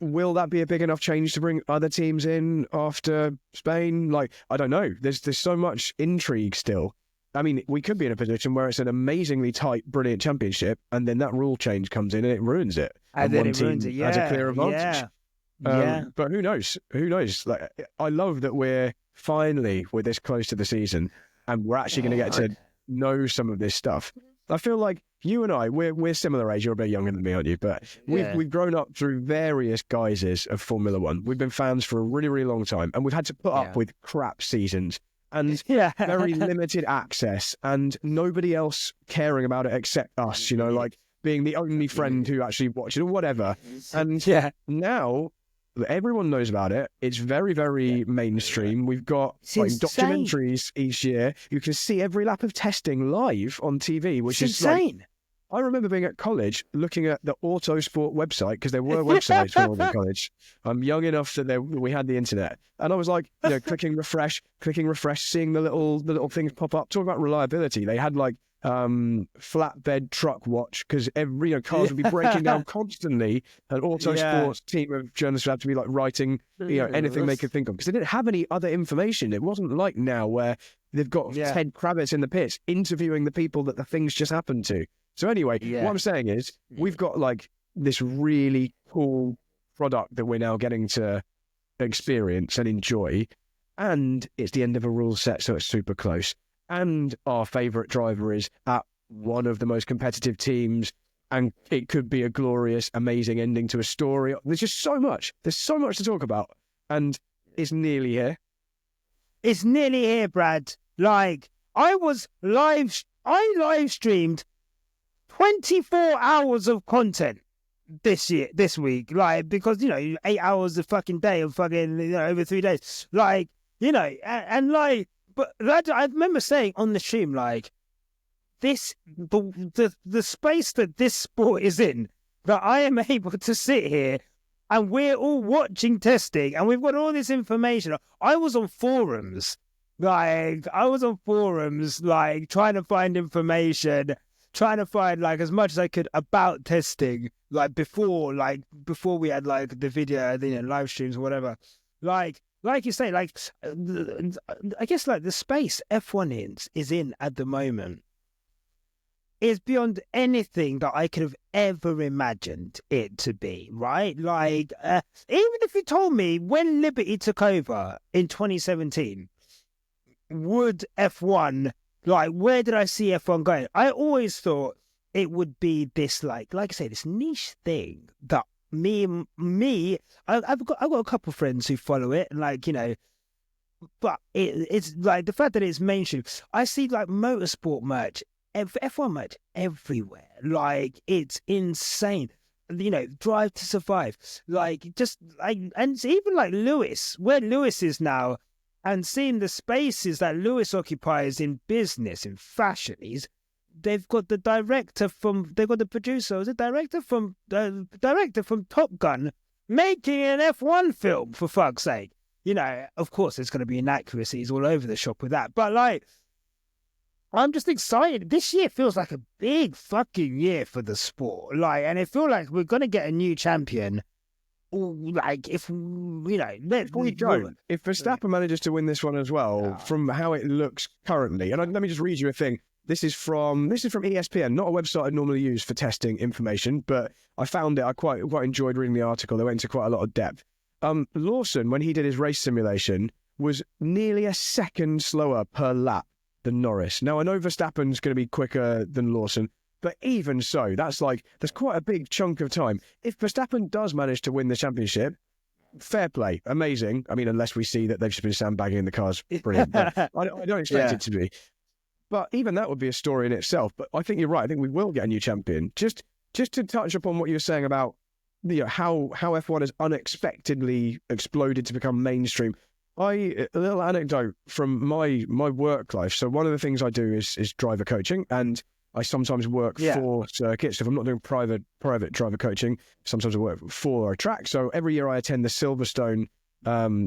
Will that be a big enough change to bring other teams in after Spain? Like, I don't know. There's so much intrigue still. I mean, we could be in a position where it's an amazingly tight, brilliant championship, and then that rule change comes in and it ruins it. And then it ruins it, has a clear advantage. But who knows? Who knows? Like, I love that we're this close to the season, and we're actually going to get to know some of this stuff. I feel like you and I, we're similar age. You're a bit younger than me, aren't you? But we've grown up through various guises of Formula One. We've been fans for a really, really long time, and we've had to put up with crap seasons and very limited access, and nobody else caring about it except us, like being the only friend who actually watched it or whatever. And now everyone knows about it. It's very, very mainstream. We've got documentaries each year. You can see every lap of testing live on TV, which is insane. I remember being at college looking at the Autosport website, because there were websites when I was in college. I'm young enough that we had the internet. And I was like, clicking refresh, seeing the little things pop up. Talking about reliability. They had like flatbed truck watch, because every cars would be breaking down constantly. An Autosport's team of journalists would have to be like writing anything they could think of, because they didn't have any other information. It wasn't like now where they've got Ted Kravitz in the pits interviewing the people that the things just happened to. So anyway, what I'm saying is we've got like this really cool product that we're now getting to experience and enjoy, and it's the end of a rule set, so it's super close. And our favourite driver is at one of the most competitive teams, and it could be a glorious, amazing ending to a story. There's just so much. There's so much to talk about, and it's nearly here. It's nearly here, Brad. Like, I live streamed 24 hours of content this week, like, because 8 hours a fucking day of fucking over 3 days, like, and like, but I remember saying on the stream, like, this the space that this sport is in, that I am able to sit here and we're all watching testing and we've got all this information. I was on forums, like trying to find information, trying to find like as much as I could about testing, like before we had like the video, live streams or whatever. Like you say, like I guess like the space F1 is in at the moment is beyond anything that I could have ever imagined it to be, right? Like even if you told me when Liberty took over in 2017, would F1, like, where did I see F1 going? I always thought it would be this, like I say, this niche thing that I've got a couple of friends who follow it, and but it's like the fact that it's mainstream. I see like motorsport merch, F1 merch everywhere. Like, it's insane. Drive to Survive. Like, just like, and it's even like Lewis, where Lewis is now, and seeing the spaces that Lewis occupies in business, in fashion. They've got the director from Top Gun making an F1 film, for fuck's sake. Of course there's going to be inaccuracies all over the shop with that, but like, I'm just excited. This year feels like a big fucking year for the sport. Like, and it feels like we're going to get a new champion like if Before you go, if Verstappen manages to win this one as well, from how it looks currently, and let me just read you a thing. This is from ESPN, not a website I normally use for testing information, but I found it. I quite enjoyed reading the article. They went into quite a lot of depth. Lawson, when he did his race simulation, was nearly a second slower per lap than Norris. Now, I know Verstappen's going to be quicker than Lawson, but even so, that's quite a big chunk of time. If Verstappen does manage to win the championship, fair play, amazing. I mean, unless we see that they've just been sandbagging the cars, brilliant. But I don't expect it to be. But even that would be a story in itself. But I think you're right. I think we will get a new champion. Just to touch upon what you were saying about how F1 has unexpectedly exploded to become mainstream. A little anecdote from my work life. So one of the things I do is driver coaching, and I sometimes work for circuits. If I'm not doing private driver coaching, sometimes I work for a track. So every year I attend the Silverstone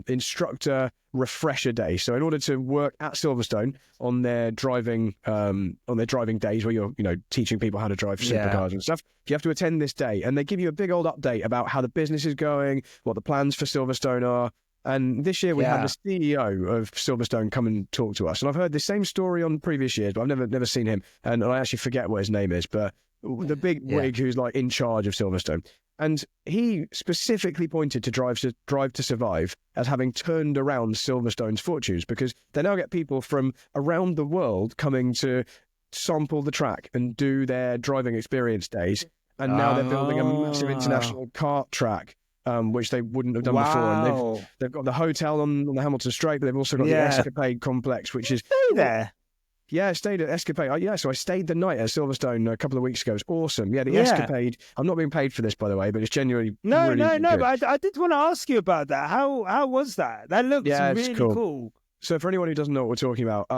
instructor refresher day. So in order to work at Silverstone on their driving days where you're teaching people how to drive supercars and stuff, you have to attend this day, and they give you a big old update about how the business is going, what the plans for Silverstone are. And this year we had the CEO of Silverstone come and talk to us. And I've heard the same story on previous years, but I've never seen him. And I actually forget what his name is, but the big wig who's like in charge of Silverstone. And he specifically pointed to Drive to Survive as having turned around Silverstone's fortunes, because they now get people from around the world coming to sample the track and do their driving experience days. And now they're building a massive international kart track, which they wouldn't have done before. And they've got the hotel on the Hamilton Straight, but they've also got the Escapade complex, which is there. Yeah, I stayed at Escapade. So I stayed the night at Silverstone a couple of weeks ago. It was awesome. Yeah, the Escapade. I'm not being paid for this, by the way, but it's genuinely really good. But I did want to ask you about that. How was that? That looks really cool. So for anyone who doesn't know what we're talking about,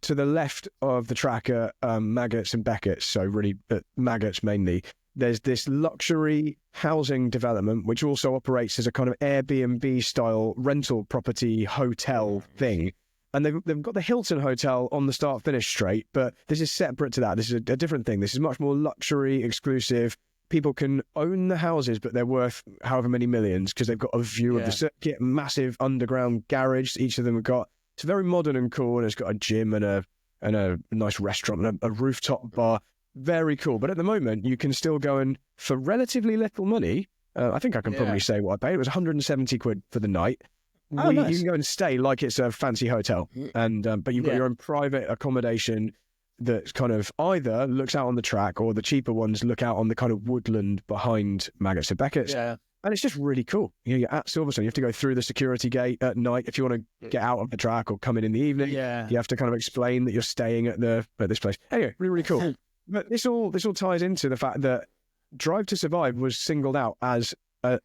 to the left of the track are Maggots and Beckett's, so really Maggots mainly. There's this luxury housing development, which also operates as a kind of Airbnb-style rental property hotel thing. And they've got the Hilton Hotel on the start-finish straight, but this is separate to that. This is a different thing. This is much more luxury, exclusive. People can own the houses, but they're worth however many millions because they've got a view of the circuit, massive underground garage each of them have got. It's very modern and cool, and it's got a gym and a nice restaurant and a rooftop bar. Very cool. But at the moment, you can still go and, for relatively little money, I think I can probably say what I paid. It was 170 quid for the night. Nice. You can go and stay like it's a fancy hotel, and but you've got your own private accommodation that kind of either looks out on the track, or the cheaper ones look out on the kind of woodland behind Maggots and Beckett's. Yeah. And it's just really cool. You're at Silverstone. You have to go through the security gate at night if you want to get out of the track or come in the evening. Yeah. You have to kind of explain that you're staying at this place. Anyway, really, really cool. But this all ties into the fact that Drive to Survive was singled out as a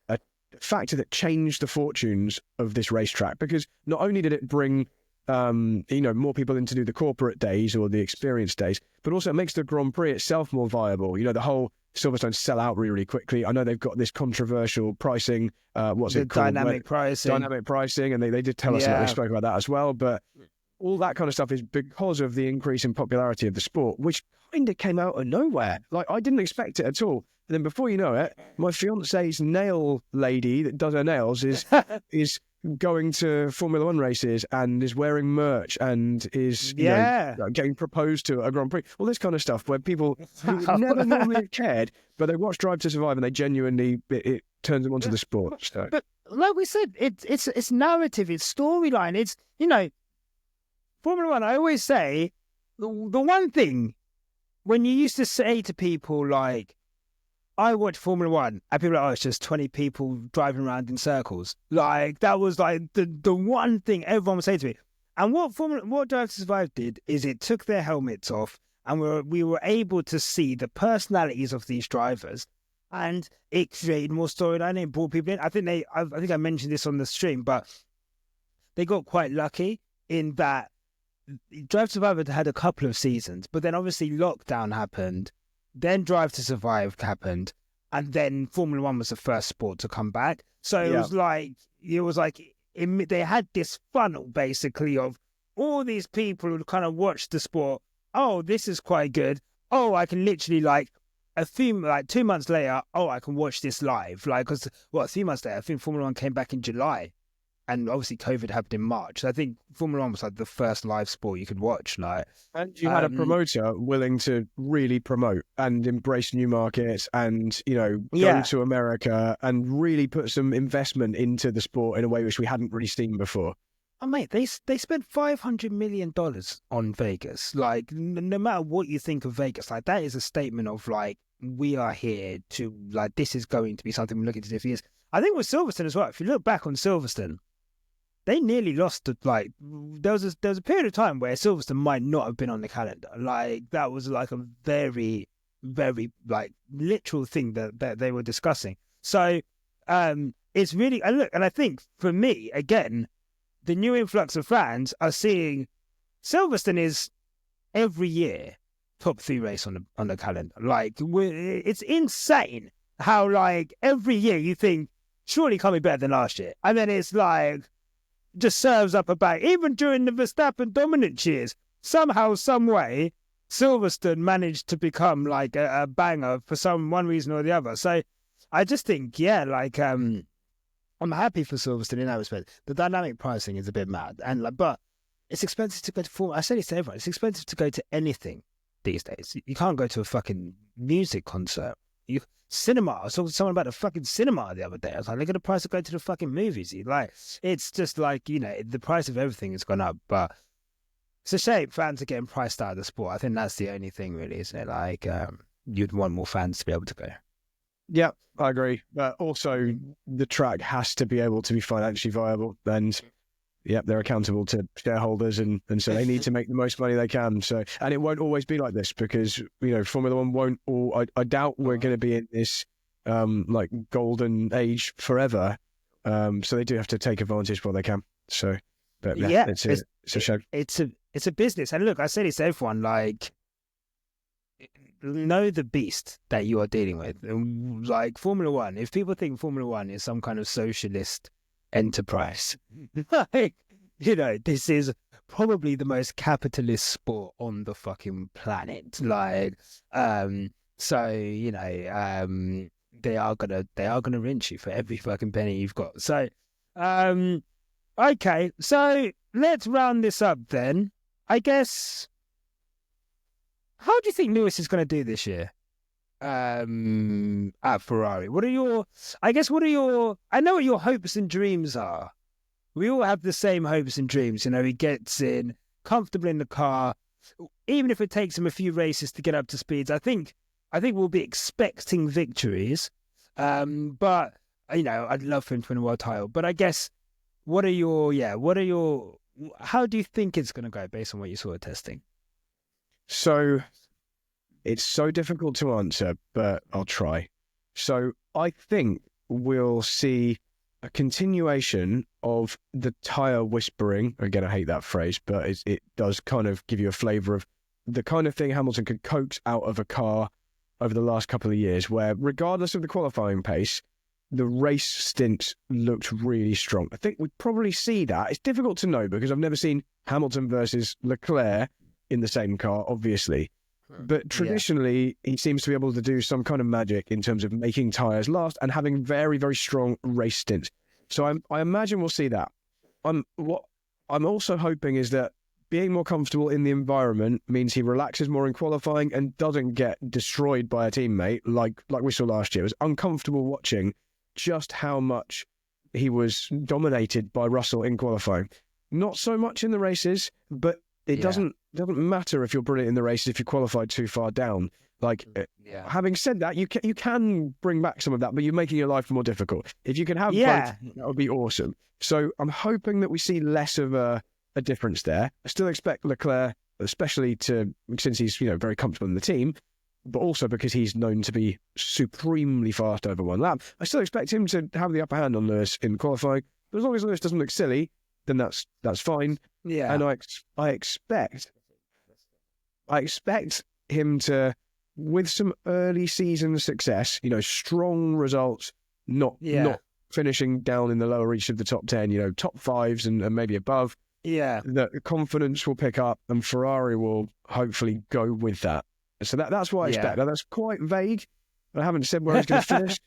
factor that changed the fortunes of this racetrack, because not only did it bring more people in to do the corporate days or the experience days, but also it makes the Grand Prix itself more viable. The whole Silverstone sell out really, really quickly. I know they've got this controversial pricing, what's it called? Dynamic pricing, and they did tell us that they spoke about that as well. But all that kind of stuff is because of the increase in popularity of the sport, which kind of came out of nowhere. Like, I didn't expect it at all. And then before you know it, my fiance's nail lady that does her nails is going to Formula One races and is wearing merch and is getting proposed to at a Grand Prix. All this kind of stuff where people who never normally have cared, but they watch Drive to Survive and they genuinely, it turns them onto the sport. So. But like we said, it's narrative, it's storyline. It's, Formula One, I always say, the one thing, when you used to say to people like, I watch Formula One, and people are like, oh, it's just 20 people driving around in circles. Like, that was like the one thing everyone would say to me. And what Drive to Survive did is it took their helmets off, and we were able to see the personalities of these drivers, and it created more storyline. It brought people in. I think I mentioned this on the stream, but they got quite lucky in that Drive to Survive had a couple of seasons, but then obviously lockdown happened. Then Drive to Survive happened, and then Formula One was the first sport to come back. So it was like they had this funnel basically of all these people who kind of watched the sport. Oh, this is quite good. Oh, I can literally a few, like 2 months later, oh, I can watch this live. Like, because, a few months later, I think Formula One came back in July. And obviously COVID happened in March. So I think Formula One was like the first live sport you could watch. Like, and you had a promoter willing to really promote and embrace new markets and, go to America and really put some investment into the sport in a way which we hadn't really seen before. Oh, mate, they spent $500 million on Vegas. Like, no matter what you think of Vegas, like, that is a statement of, like, we are here to, like, this is going to be something we're looking to do for years. I think with Silverstone as well, if you look back on Silverstone, they nearly lost, like, there was a period of time where Silverstone might not have been on the calendar. Like, that was, like, a very, very, like, literal thing that they were discussing. So, it's really, and look, and I think, for me, again, the new influx of fans are seeing Silverstone is every year top 3 race on the calendar. Like, it's insane how, like, every year you think, surely can't be better than last year. And then it's like, just serves up a bang. Even during the Verstappen dominant years, somehow, some way, Silverstone managed to become like a banger for one reason or the other. So I just think, like, I'm happy for Silverstone in that respect. The dynamic pricing is a bit mad, and like, but it's expensive to go to Formula. I say this to everyone: it's expensive to go to anything these days. You can't go to a fucking music concert. Cinema. I was talking to someone about the fucking cinema the other day. I was like, look at the price of going to the fucking movies. Like, it's just like, the price of everything has gone up. But it's a shame fans are getting priced out of the sport. I think that's the only thing, really, isn't it? Like, you'd want more fans to be able to go. Yeah, I agree. But also, the track has to be able to be financially viable. And they're accountable to shareholders, and so they need to make the most money they can. So, and it won't always be like this because, Formula One won't, or I doubt we're going to be in this like golden age forever. So they do have to take advantage while they can. So, but it's a shame. It's a business. And look, I say this to everyone, like, know the beast that you are dealing with. Like, Formula One, if people think Formula One is some kind of socialist enterprise, like, this is probably the most capitalist sport on the fucking planet. Like, so they are gonna rinse you for every fucking penny you've got. So, okay, so let's round this up then. I guess, how do you think Lewis is going to do this year at Ferrari? I know what your hopes and dreams are. We all have the same hopes and dreams. He gets in comfortable in the car, even if it takes him a few races to get up to speeds. I think we'll be expecting victories. But I'd love for him to win a world title. But I guess, how do you think it's going to go based on what you saw at testing? So it's so difficult to answer, but I'll try. So I think we'll see a continuation of the tyre whispering. Again, I hate that phrase, but it does kind of give you a flavour of the kind of thing Hamilton could coax out of a car over the last couple of years, where regardless of the qualifying pace, the race stints looked really strong. I think we'd probably see that. It's difficult to know because I've never seen Hamilton versus Leclerc in the same car, obviously. But traditionally, he seems to be able to do some kind of magic in terms of making tyres last and having very, very strong race stints. So I imagine we'll see that. What I'm also hoping is that being more comfortable in the environment means he relaxes more in qualifying and doesn't get destroyed by a teammate like we saw last year. It was uncomfortable watching just how much he was dominated by Russell in qualifying. Not so much in the races, but it doesn't matter if you're brilliant in the races if you qualified too far down. Having said that, you can bring back some of that, but you're making your life more difficult. If you can have both, that would be awesome. So I'm hoping that we see less of a difference there. I still expect Leclerc, especially since he's very comfortable in the team, but also because he's known to be supremely fast over one lap. I still expect him to have the upper hand on Lewis in qualifying. But as long as Lewis doesn't look silly, then that's fine. Yeah, and I expect him to, with some early season success, strong results, not finishing down in the lower reach of the top 10, top fives and maybe above. Yeah, the confidence will pick up, and Ferrari will hopefully go with that. So that's what I expect. Now, that's quite vague. I haven't said where he's going to finish,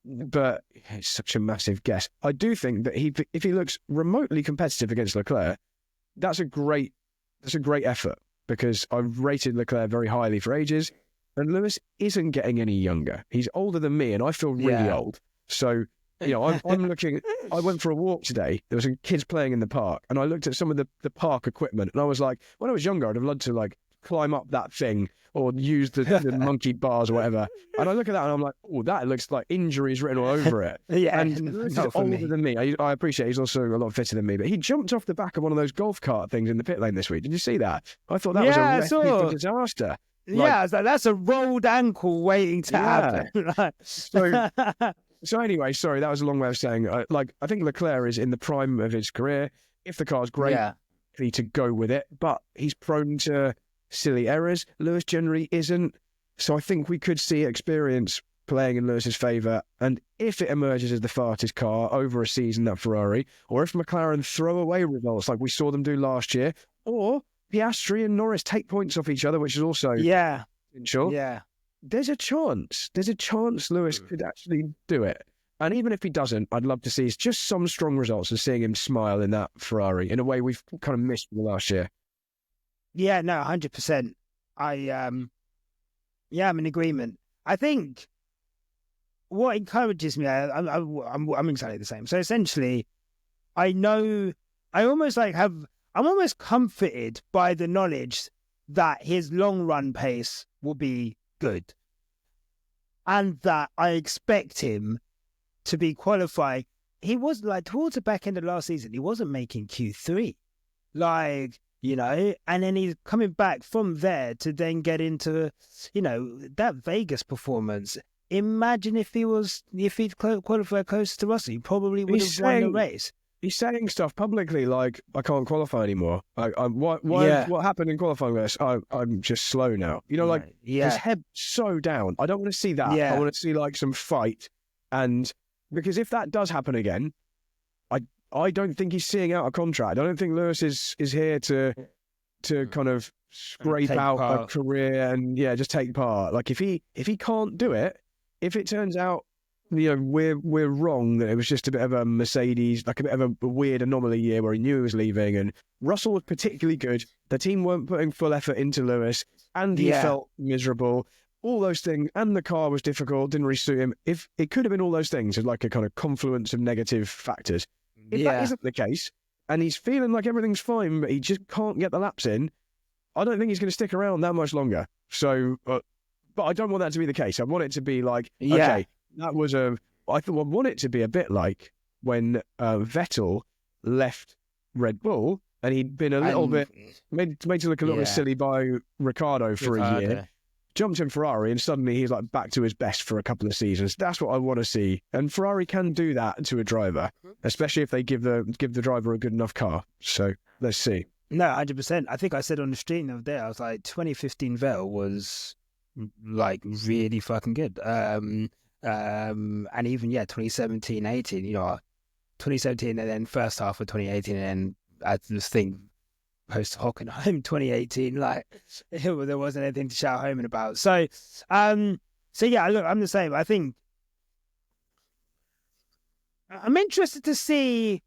but it's such a massive guess. I do think that if he looks remotely competitive against Leclerc, that's a great effort, because I've rated Leclerc very highly for ages, and Lewis isn't getting any younger. He's older than me, and I feel really old. So, I'm looking. I went for a walk today. There were some kids playing in the park, and I looked at some of the park equipment, and I was like, when I was younger, I'd have loved to like climb up that thing or use the monkey bars or whatever. And I look at that and I'm like, oh, that looks like injuries written all over it. And Lewis is older than me. I appreciate he's also a lot fitter than me, but he jumped off the back of one of those golf cart things in the pit lane this week. Did you see that? I thought that was a recipe for disaster. I was like, that's a rolled ankle waiting to happen. So anyway, sorry, that was a long way of saying, I think Leclerc is in the prime of his career. If the car's great, to go with it, but he's prone to silly errors. Lewis generally isn't. So I think we could see experience playing in Lewis's favour. And if it emerges as the fastest car over a season at Ferrari, or if McLaren throw away results like we saw them do last year, or Piastri and Norris take points off each other, which is also potential. There's a chance. There's a chance Lewis could actually do it. And even if he doesn't, I'd love to see just some strong results and seeing him smile in that Ferrari in a way we've kind of missed from the last year. Yeah, no, 100%. I'm in agreement. I think what encourages me, I'm exactly the same. So essentially, I'm almost comforted by the knowledge that his long run pace will be good, and that I expect him to be qualifying. He was like towards the back end of last season, he wasn't making Q3, and then he's coming back from there to then get into, that Vegas performance. Imagine if he'd qualified closer to Russell, he probably would have won the race. He's saying stuff publicly like, I can't qualify anymore. What happened in qualifying this? I'm just slow now. His head so down. I don't want to see that. I want to see like some fight. And because if that does happen again, I don't think he's seeing out a contract. I don't think Lewis is here to kind of scrape out a career and just take part. Like if he can't do it, if it turns out we're wrong that it was just a bit of a Mercedes, like a bit of a weird anomaly year where he knew he was leaving, and Russell was particularly good. The team weren't putting full effort into Lewis, and he felt miserable. All those things, and the car was difficult, didn't really suit him. If it could have been all those things, it's like a kind of confluence of negative factors. If that isn't the case, and he's feeling like everything's fine, but he just can't get the laps in, I don't think he's going to stick around that much longer. So, but I don't want that to be the case. I want it to be like, okay, that was I want it to be a bit like when Vettel left Red Bull, and he'd been a little bit made to look a little bit silly by Ricciardo for a year. Jumped in Ferrari, and suddenly he's like back to his best for a couple of seasons. That's what I want to see, and Ferrari can do that to a driver, especially if they give the driver a good enough car. So let's see. No, 100%. I think I said on the stream the other day, I was like, 2015 Vettel was like really fucking good. And even 2017, 18. 2017, and then first half of 2018, and then as this thing. Post Hockenheim 2018, like there wasn't anything to shout home about. So look, I'm the same. I think I'm interested to see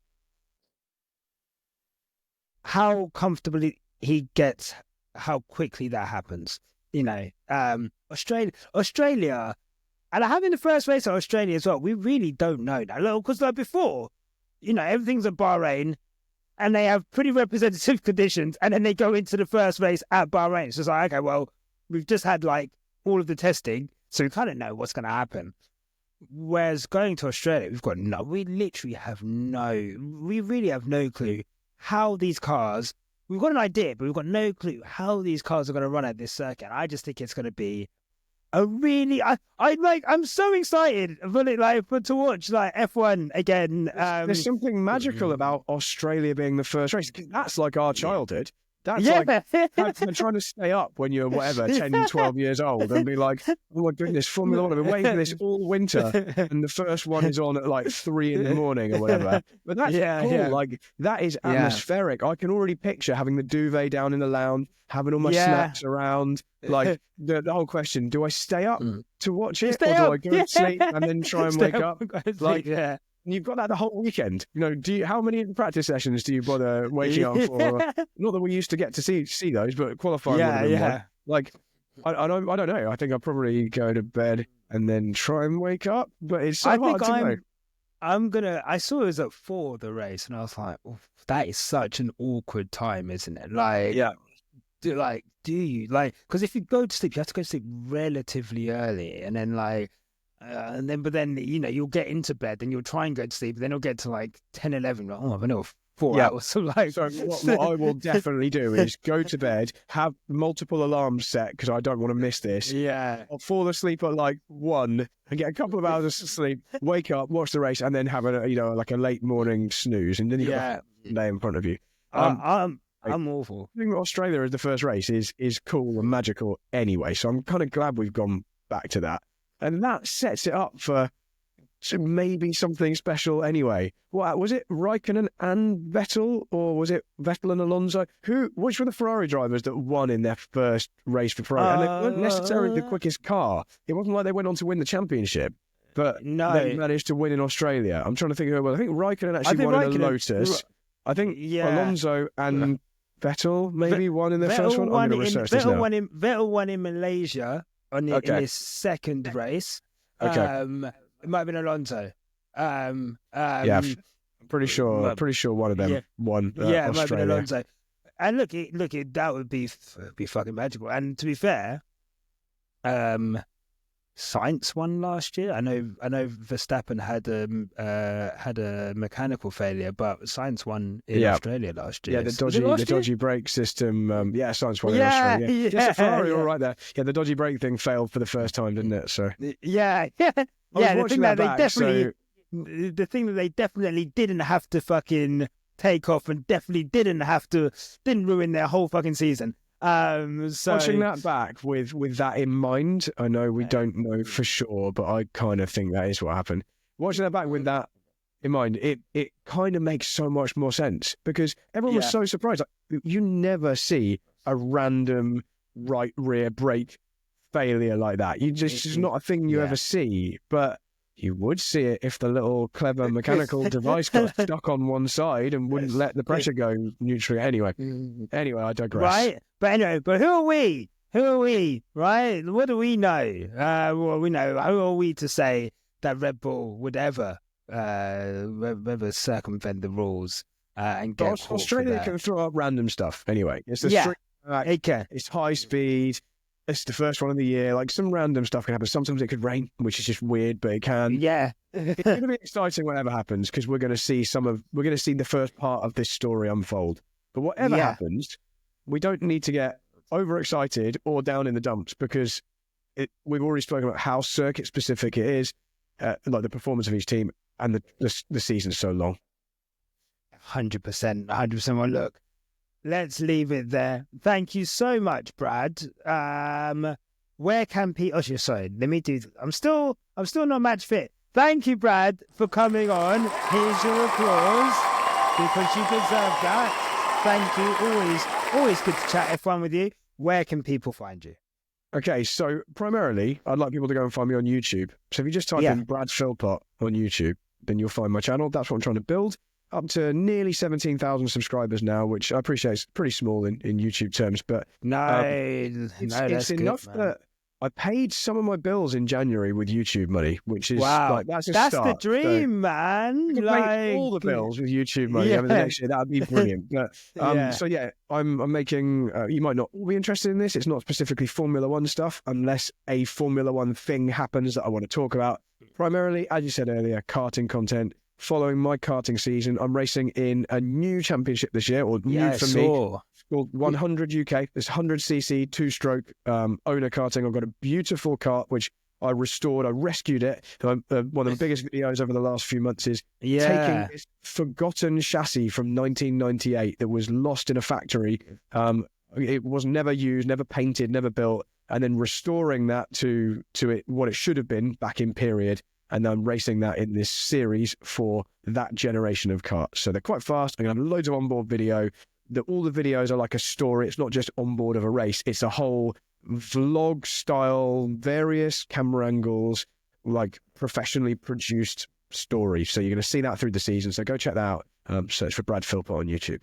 how comfortably he gets, how quickly that happens. Australia, and having the first race at Australia as well, we really don't know now. Because like before, everything's at Bahrain. And they have pretty representative conditions, and then they go into the first race at Bahrain. So it's like, okay, well, we've just had like all of the testing, so we kind of know what's going to happen. Whereas going to Australia, we really have no clue how these cars. We've got an idea, but we've got no clue how these cars are going to run at this circuit. I just think it's going to be a really, I'm so excited for it, to watch like F1 again. There's something magical about Australia being the first race. That's like our childhood. That's Yeah. like trying to stay up when you're whatever 10, 12 years old and be like, oh my goodness, Formula One. I've been waiting for this all winter, and the first one is on at like 3 a.m. or whatever. But that's cool. Yeah. Like that is Yeah. atmospheric. I can already picture having the duvet down in the lounge, having all my snacks around. Like the whole question: do I stay up to watch it, or do I go to sleep and then try and wake up? Like, yeah. you've got that the whole weekend. You know, how many practice sessions do you bother waking up for? Not that we used to get to see those, but qualifying would have been one. Like, I don't know. I think I'll probably go to bed and then try and wake up, but it's so hard to know. I saw it was at 4 the race, and I was like, oh, that is such an awkward time, isn't it? Like, do you like? Because if you go to sleep, you have to go to sleep relatively early, and then but then you'll get into bed and you'll try and go to sleep, but then you'll get to like 10, 11. Like, oh, I've been off 4 hours. So what I will definitely do is go to bed, have multiple alarms set because I don't want to miss this. Yeah. I'll fall asleep at like 1 and get a couple of hours of sleep, wake up, watch the race, and then have like a late morning snooze, and then you got the day in front of you. I'm awful. I think Australia as the first race is cool and magical anyway, so I'm kind of glad we've gone back to that. And that sets it up for maybe something special anyway. What was it, Raikkonen and Vettel, or was it Vettel and Alonso? Which were the Ferrari drivers that won in their first race for Ferrari? And they weren't necessarily the quickest car. It wasn't like they went on to win the championship, but they managed to win in Australia. I'm trying to think of who it was. I think Raikkonen actually won in a Lotus. I think Alonso and Vettel maybe won in their first one. I'm going to research this now. Vettel won in Malaysia in his second race. Okay. It might have been Alonso. I'm pretty sure one of them won. It might have been Alonso. And look, that would be fucking magical. And to be fair, Sainz won last year. I know Verstappen had a mechanical failure, but Sainz won in Australia last year. Yeah, the dodgy brake system. Sainz won in Australia. Yeah, Ferrari all right there. Yeah, the dodgy brake thing failed for the first time, didn't it? So the thing that they definitely didn't have to fucking take off, and definitely didn't ruin their whole fucking season. Watching that back with that in mind, I know we don't know for sure, but I kind of think that is what happened. Watching that back with that in mind, it kind of makes so much more sense, because everyone was so surprised. Like, you never see a random right rear brake failure like that. It's just not a thing you ever see, but you would see it if the little clever mechanical device got stuck on one side and wouldn't let the pressure go neutral. Anyway, I digress. Right, but who are we? Right? What do we know? Well, we know. Who are we to say that Red Bull would ever circumvent the rules and get caught Australia for that? Can throw up random stuff anyway. It's the street track, it can. It's high speed. It's the first one of the year. Like, some random stuff can happen. Sometimes it could rain, which is just weird, but it can. Yeah. It's going to be exciting whatever happens, because we're going to see the first part of this story unfold. But whatever happens, we don't need to get overexcited or down in the dumps, because we've already spoken about how circuit specific it is, like the performance of each team, and the season's so long. 100%. Well, look, let's leave it there. Thank you so much, Brad. Where can people? Oh, sorry. Let me do. I'm still not match fit. Thank you, Brad, for coming on. Here's your applause, because you deserve that. Thank you. Always good to chat F1 with you. Where can people find you? Okay, so primarily, I'd like people to go and find me on YouTube. So if you just type in Brad Philpot on YouTube, then you'll find my channel. That's what I'm trying to build. Up to nearly 17,000 subscribers now, which I appreciate is pretty small in YouTube terms, but it's enough that I paid some of my bills in January with YouTube money, which is that's a start. The dream, man. Pay all the bills with YouTube money. I mean, the next year, that would be brilliant. But, I'm making. You might not be interested in this. It's not specifically Formula One stuff, unless a Formula One thing happens that I want to talk about. Primarily, as you said earlier, karting content. Following my karting season, I'm racing in a new championship this year, or new for me. It's called 100 UK. It's 100cc 2-stroke owner karting. I've got a beautiful kart, which I rescued it. One of the biggest videos over the last few months is taking this forgotten chassis from 1998 that was lost in a factory. It was never used, never painted, never built, and then restoring that to it what it should have been back in period, and then racing that in this series for that generation of karts. So they're quite fast. I'm going to have loads of onboard video. All the videos are like a story. It's not just onboard of a race. It's a whole vlog style, various camera angles, like professionally produced story. So you're going to see that through the season. So go check that out. Search for Brad Philpot on YouTube.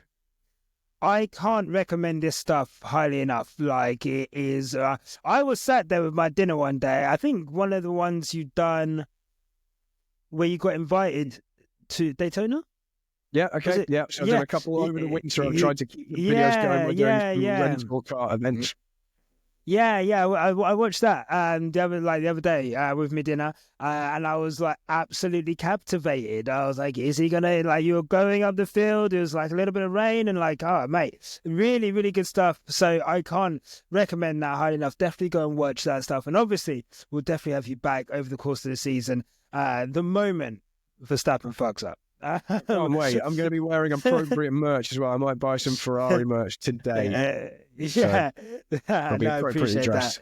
I can't recommend this stuff highly enough. Like, it is... I was sat there with my dinner one day. I think one of the ones you've done where you got invited to Daytona? Yeah, okay. Yeah, so I've done a couple over the winter. I've tried to keep the videos going. We're doing rental car events. I watched that the other day with my dinner, and I was like absolutely captivated. I was like, is he gonna, like, you were going up the field, it was like a little bit of rain, and like, oh mate, really, really good stuff. So I can't recommend that highly enough. Definitely go and watch that stuff, and obviously we'll definitely have you back over the course of the season. The moment Verstappen fucks up. Oh wait, I'm going to be wearing appropriate merch as well. I might buy some Ferrari merch today. I appreciate that.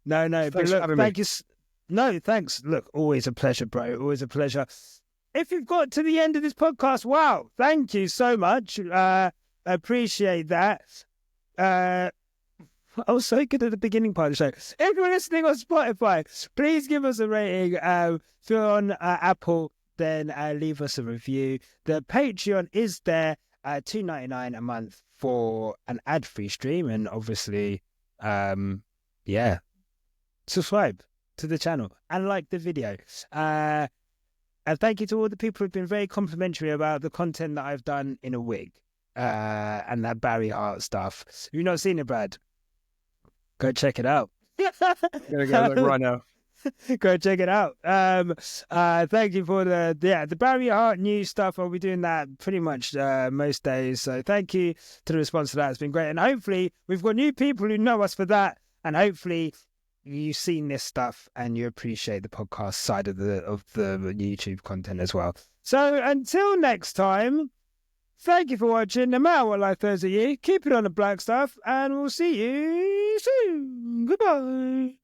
No, thanks but for having thank me. you. No, thanks. Look, always a pleasure, bro. Always a pleasure. If you've got to the end of this podcast, wow, thank you so much. I appreciate that. I was so good at the beginning part of the show. If you're listening on Spotify, please give us a rating. If you're on Apple, then leave us a review. The Patreon is there, $2.99 a month for an ad-free stream, and obviously, subscribe to the channel and like the video. And thank you to all the people who've been very complimentary about the content that I've done in a wig and that Barry Hart stuff. If you've not seen it, Brad, go check it out. I'm going to go look right now. Go check it out. Thank you for the Barry Hart news stuff. I'll be doing that pretty much most days. So thank you to the response to that. It's been great. And hopefully we've got new people who know us for that. And hopefully you've seen this stuff and you appreciate the podcast side of the YouTube content as well. So until next time, thank you for watching. No matter what life throws at you, keep it on the black stuff, and we'll see you soon. Goodbye.